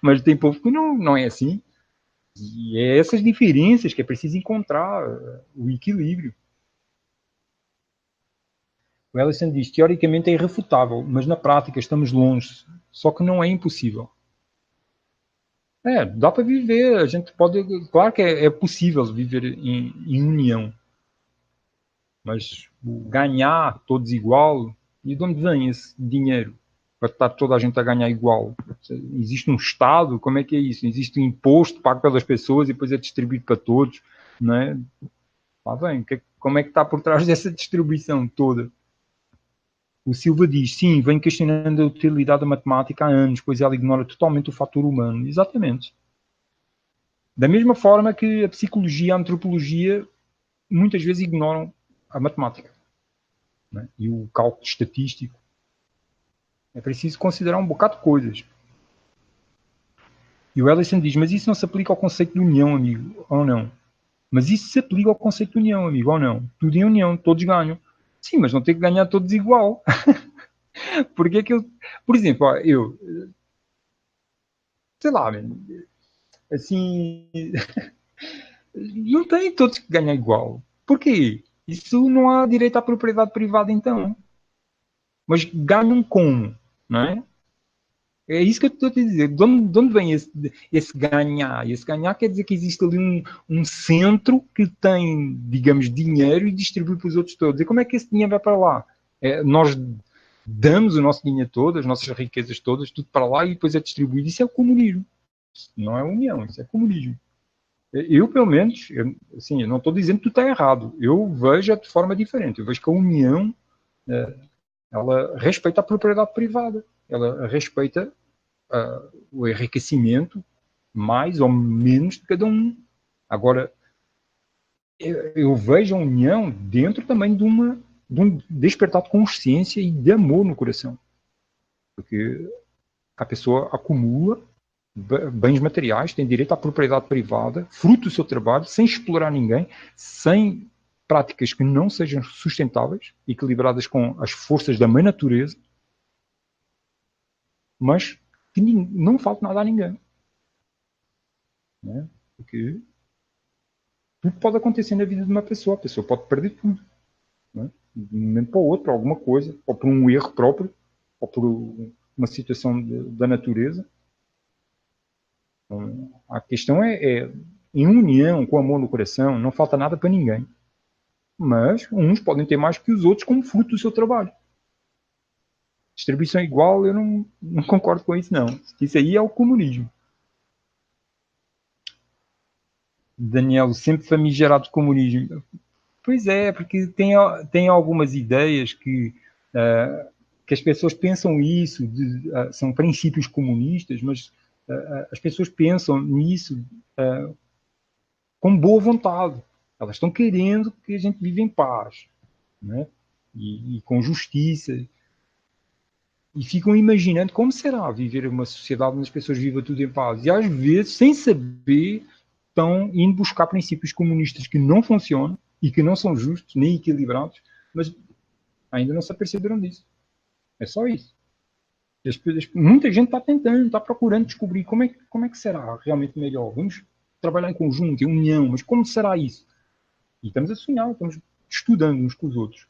Mas tem povo que não é assim. E é essas diferenças que é preciso encontrar o equilíbrio. O Ellison diz, teoricamente é irrefutável, mas na prática estamos longe. Só que não é impossível. Dá para viver. A gente pode... Claro que é possível viver em união. Mas ganhar todos igual, e de onde vem esse dinheiro para estar toda a gente a ganhar igual? Existe um Estado? Como é que é isso? Existe um imposto pago pelas pessoas e depois é distribuído para todos? Não é? Lá vem, como é que está por trás dessa distribuição toda? O Silva diz, sim, vem questionando a utilidade da matemática há anos, pois ela ignora totalmente o fator humano. Exatamente. Da mesma forma que a psicologia e a antropologia muitas vezes ignoram a matemática, né? E o cálculo estatístico. É preciso considerar um bocado de coisas. E o Ellison diz, mas isso não se aplica ao conceito de união, amigo, ou não? Mas isso se aplica ao conceito de união, amigo, ou não? Tudo em união, todos ganham. Sim, mas não tem que ganhar todos igual. Porque é que eu... Por exemplo, eu... Sei lá, assim... Não tem todos que ganhar igual. Por quê? Isso não há direito à propriedade privada, então. Mas ganham como? Não é? É isso que eu estou a dizer. De onde vem esse ganhar? Esse ganhar quer dizer que existe ali um centro que tem, digamos, dinheiro e distribui para os outros todos. E como é que esse dinheiro vai para lá? Nós damos o nosso dinheiro todo, as nossas riquezas todas, tudo para lá e depois é distribuído. Isso é o comunismo. Isso não é união, isso é comunismo. Eu, pelo menos, eu não estou dizendo que tu está errado. Eu vejo de forma diferente. Eu vejo que a união, ela respeita a propriedade privada. Ela respeita o enriquecimento, mais ou menos, de cada um. Agora, eu vejo a união dentro também de um despertar de consciência e de amor no coração. Porque a pessoa acumula bens materiais, tem direito à propriedade privada, fruto do seu trabalho, sem explorar ninguém, sem práticas que não sejam sustentáveis, equilibradas com as forças da mãe natureza, mas que não falte nada a ninguém. Né? Porque tudo pode acontecer na vida de uma pessoa. A pessoa pode perder tudo. Né? De um momento para o outro, por alguma coisa, ou por um erro próprio, ou por uma situação da natureza. Então, a questão é em união, com amor no coração, não falta nada para ninguém. Mas uns podem ter mais que os outros como fruto do seu trabalho. Distribuição igual, eu não concordo com isso, não. Isso aí é o comunismo. Daniel, sempre famigerado comunismo. Pois é, porque tem algumas ideias que as pessoas pensam isso, são princípios comunistas, mas as pessoas pensam nisso com boa vontade. Elas estão querendo que a gente viva em paz, né? E com justiça. E ficam imaginando como será viver uma sociedade onde as pessoas vivam tudo em paz. E às vezes, sem saber, estão indo buscar princípios comunistas que não funcionam e que não são justos nem equilibrados, mas ainda não se aperceberam disso. É só isso. Muita gente está tentando, está procurando descobrir como é que será realmente melhor. Vamos trabalhar em conjunto, em união, mas como será isso? E estamos a sonhar, estamos estudando uns com os outros.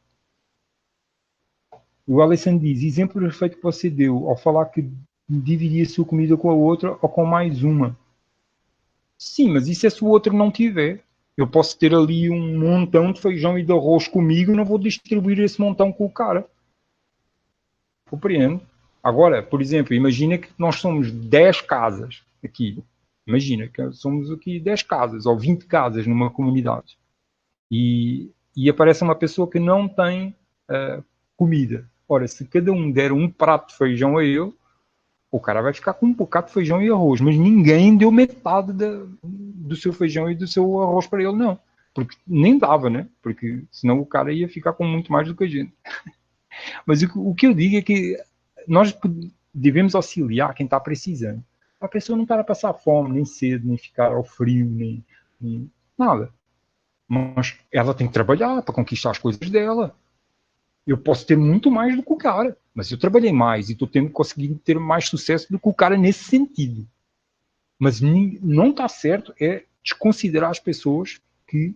O Alessandro diz, exemplo perfeito que você deu, ao falar que dividia a sua comida com a outra ou com mais uma. Sim, mas e se o outro não tiver? Eu posso ter ali um montão de feijão e de arroz comigo e não vou distribuir esse montão com o cara. Compreendo. Agora, por exemplo, imagina que nós somos 10 casas aqui. Imagina que somos aqui 10 casas ou 20 casas numa comunidade. E aparece uma pessoa que não tem comida. Ora, se cada um der um prato de feijão a ele, o cara vai ficar com um bocado de feijão e arroz, mas ninguém deu metade do seu feijão e do seu arroz para ele, não. Porque nem dava, né? Porque senão o cara ia ficar com muito mais do que a gente. Mas o que eu digo é que nós devemos auxiliar quem está precisando. A pessoa não estar a passar fome, nem sede, nem ficar ao frio, nem nada. Mas ela tem que trabalhar para conquistar as coisas dela. Eu posso ter muito mais do que o cara, mas eu trabalhei mais e estou conseguindo ter mais sucesso do que o cara nesse sentido. Mas não está certo é desconsiderar as pessoas que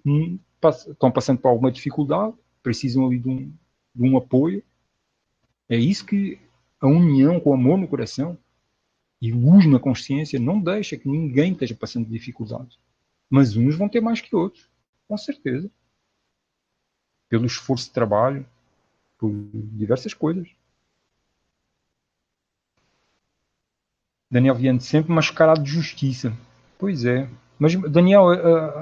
estão passando por alguma dificuldade, precisam ali de um apoio. É isso que a união com o amor no coração e luz na consciência não deixa que ninguém esteja passando dificuldades. Mas uns vão ter mais que outros, com certeza. Pelo esforço de trabalho, por diversas coisas. Daniel Viana, sempre mascarado de justiça. Pois é. Mas, Daniel,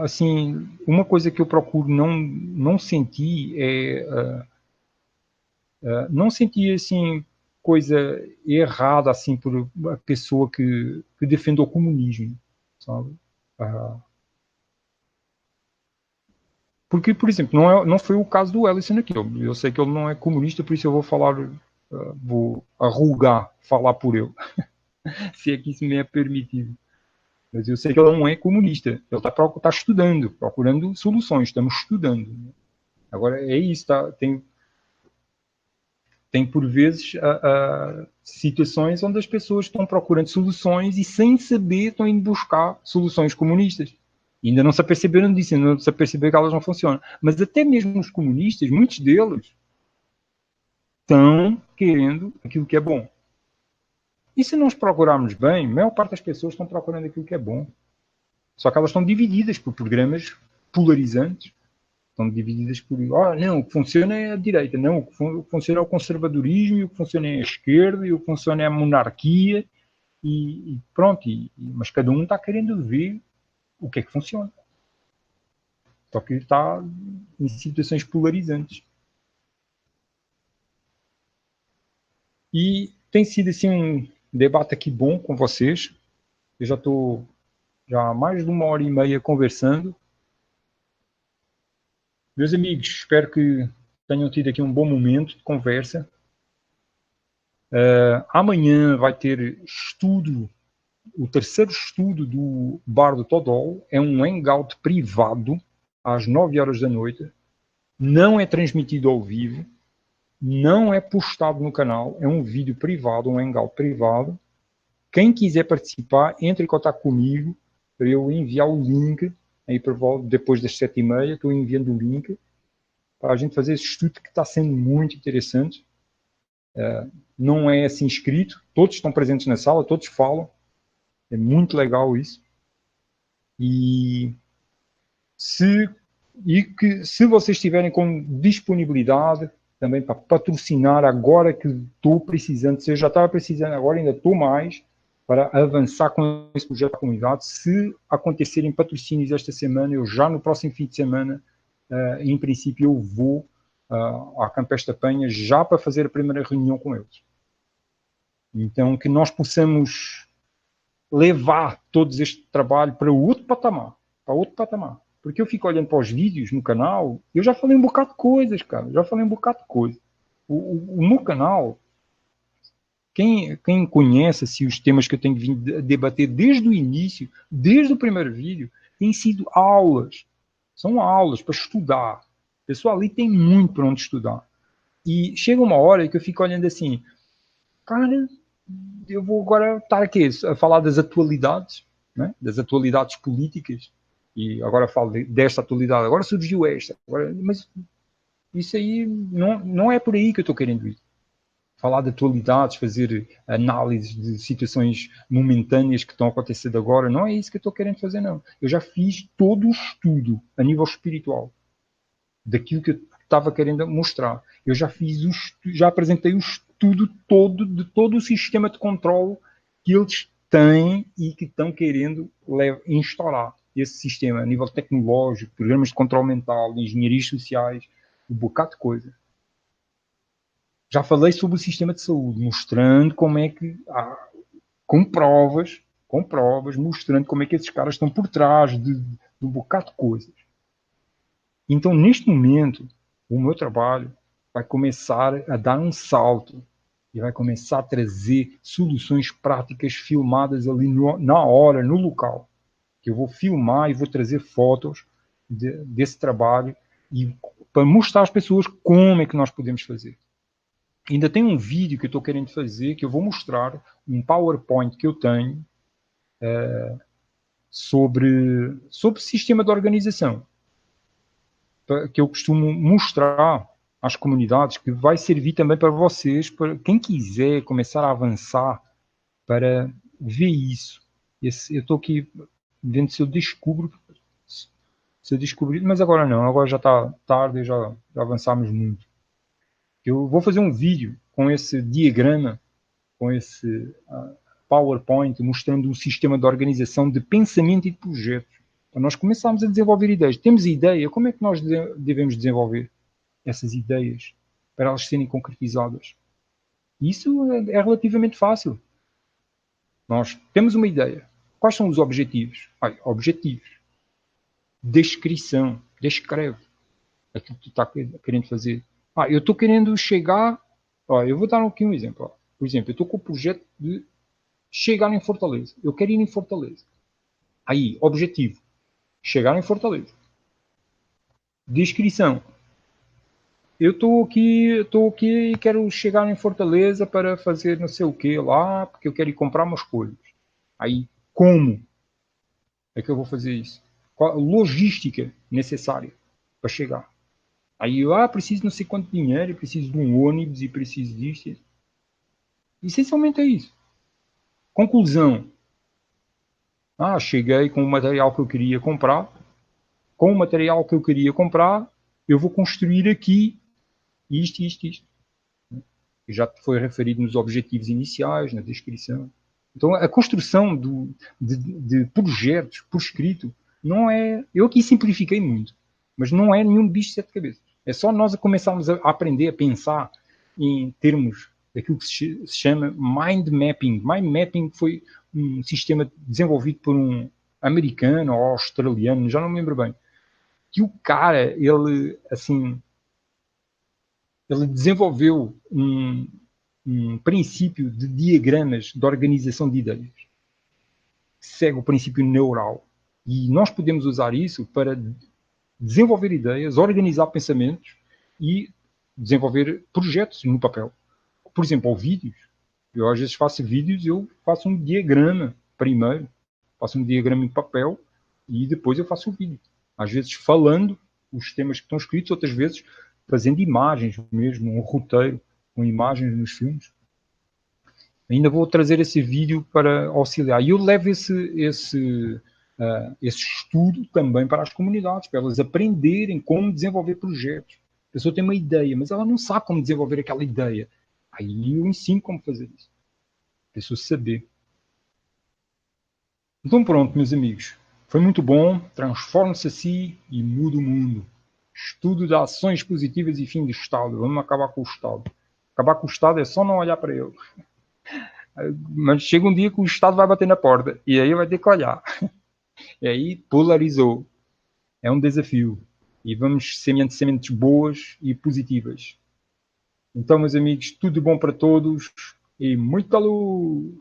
assim, uma coisa que eu procuro não sentir é... não sentir, assim, coisa errada, assim, por a pessoa que defende o comunismo, sabe? Porque, por exemplo, não foi o caso do Ellison aqui. Eu sei que ele não é comunista, por isso eu vou falar, vou arrugar, falar por ele. Se é que isso me é permitido. Mas eu sei que ele não é comunista. Ele está estudando, procurando soluções. Estamos estudando. Agora, é isso. Tem por vezes, situações onde as pessoas estão procurando soluções e, sem saber, estão indo buscar soluções comunistas. E ainda não se aperceberam disso, ainda não se aperceberam que elas não funcionam. Mas até mesmo os comunistas, muitos deles, estão querendo aquilo que é bom. E se nós procurarmos bem, a maior parte das pessoas estão procurando aquilo que é bom. Só que elas estão divididas por programas polarizantes. Estão divididas por... não, o que funciona é a direita. Não, o que funciona é o conservadorismo, e o que funciona é a esquerda, e o que funciona é a monarquia. E pronto. Mas cada um está querendo ver o que é que funciona. Só que está em situações polarizantes. E tem sido assim um debate aqui bom com vocês. Eu já estou há mais de 1h30 conversando. Meus amigos, espero que tenham tido aqui um bom momento de conversa. Amanhã vai ter estudo, o terceiro estudo do Bar do Todol. É um hangout privado, às 9h da noite. Não é transmitido ao vivo. Não é postado no canal. É um vídeo privado, um hangout privado. Quem quiser participar, entre em contato comigo para eu enviar o link. Aí depois das 7h30, estou enviando o link para a gente fazer esse estudo que está sendo muito interessante. Não é assim escrito, todos estão presentes na sala, todos falam. É muito legal isso. E se vocês estiverem com disponibilidade também para patrocinar agora que estou precisando, se eu já estava precisando, agora ainda estou mais, para avançar com esse projeto da comunidade. Se acontecerem patrocínios esta semana, eu já no próximo fim de semana, em princípio, eu vou à Campestre da Penha já para fazer a primeira reunião com eles. Então, que nós possamos levar todo este trabalho para outro patamar. Porque eu fico olhando para os vídeos no canal, eu já falei um bocado de coisas, cara. Já falei um bocado de coisas. O meu canal, quem conhece assim, os temas que eu tenho vindo a debater desde o início, desde o primeiro vídeo, tem sido aulas. São aulas para estudar. O pessoal ali tem muito para onde estudar. E chega uma hora que eu fico olhando assim, cara, eu vou agora estar aqui a falar das atualidades, né? Das atualidades políticas, e agora falo desta atualidade, agora surgiu esta, agora, mas isso aí não é por aí que eu estou querendo ir. Falar de atualidades, fazer análises de situações momentâneas que estão acontecendo agora, não é isso que eu estou querendo fazer, não. Eu já fiz todo o estudo a nível espiritual daquilo que eu estava querendo mostrar. Eu já já apresentei o estudo todo de todo o sistema de controle que eles têm e que estão querendo instaurar esse sistema a nível tecnológico, programas de controle mental, de engenharias sociais, um bocado de coisa. Já falei sobre o sistema de saúde, mostrando como é que com provas, mostrando como é que esses caras estão por trás de um bocado de coisas. Então, neste momento, o meu trabalho vai começar a dar um salto e vai começar a trazer soluções práticas filmadas ali na hora, no local. Que eu vou filmar e vou trazer fotos desse trabalho e para mostrar às pessoas como é que nós podemos fazer. Ainda tem um vídeo que eu estou querendo fazer, que eu vou mostrar, um PowerPoint que eu tenho sobre sistema de organização, que eu costumo mostrar às comunidades, que vai servir também para vocês, para quem quiser começar a avançar, para ver isso. Eu estou aqui vendo se eu descubro, mas agora não, agora já está tarde, já avançamos muito. Eu vou fazer um vídeo com esse diagrama, com esse PowerPoint, mostrando um sistema de organização de pensamento e de projetos. Então, nós começamos a desenvolver ideias. Temos ideia, como é que nós devemos desenvolver essas ideias para elas serem concretizadas? Isso é relativamente fácil. Nós temos uma ideia. Quais são os objetivos? Objetivos. Descrição. Descreve aquilo que tu está querendo fazer. Eu estou querendo chegar... eu vou dar aqui um exemplo. Por exemplo, eu estou com o projeto de chegar em Fortaleza. Eu quero ir em Fortaleza. Aí, objetivo. Chegar em Fortaleza. Descrição. Eu estou aqui e quero chegar em Fortaleza para fazer não sei o que lá, porque eu quero ir comprar umas coisas. Aí, como é que eu vou fazer isso? Qual a logística necessária para chegar? Aí eu preciso não sei quanto dinheiro, preciso de um ônibus e preciso disto. Essencialmente é isso. Conclusão. Cheguei com o material que eu queria comprar. Com o material que eu queria comprar, eu vou construir aqui isto. Já foi referido nos objetivos iniciais, na descrição. Então, a construção de projetos por escrito não é... Eu aqui simplifiquei muito, mas não é nenhum bicho de sete cabeças. É só nós começarmos a aprender a pensar em termos daquilo que se chama mind mapping. Mind mapping foi um sistema desenvolvido por um americano ou australiano, já não me lembro bem, que o cara, ele desenvolveu um princípio de diagramas de organização de ideias, que segue o princípio neural. E nós podemos usar isso para desenvolver ideias, organizar pensamentos e desenvolver projetos no papel. Por exemplo, ou vídeos. Eu às vezes faço vídeos, eu faço um diagrama primeiro, faço um diagrama em papel e depois eu faço o vídeo. Às vezes falando os temas que estão escritos, outras vezes fazendo imagens mesmo, um roteiro com imagens nos filmes. Ainda vou trazer esse vídeo para auxiliar. E eu levo esse estudo também para as comunidades, para elas aprenderem como desenvolver projetos. A pessoa tem uma ideia, mas ela não sabe como desenvolver aquela ideia. Aí eu ensino como fazer isso. A pessoa saber. Então pronto, meus amigos. Foi muito bom. Transforme-se a si e muda o mundo. Estudo de ações positivas e fim do Estado. Vamos acabar com o Estado. Acabar com o Estado é só não olhar para ele. Mas chega um dia que o Estado vai bater na porta. E aí vai ter que olhar. E aí polarizou. É um desafio. E vamos semeando sementes boas e positivas. Então, meus amigos, tudo de bom para todos e muita luz!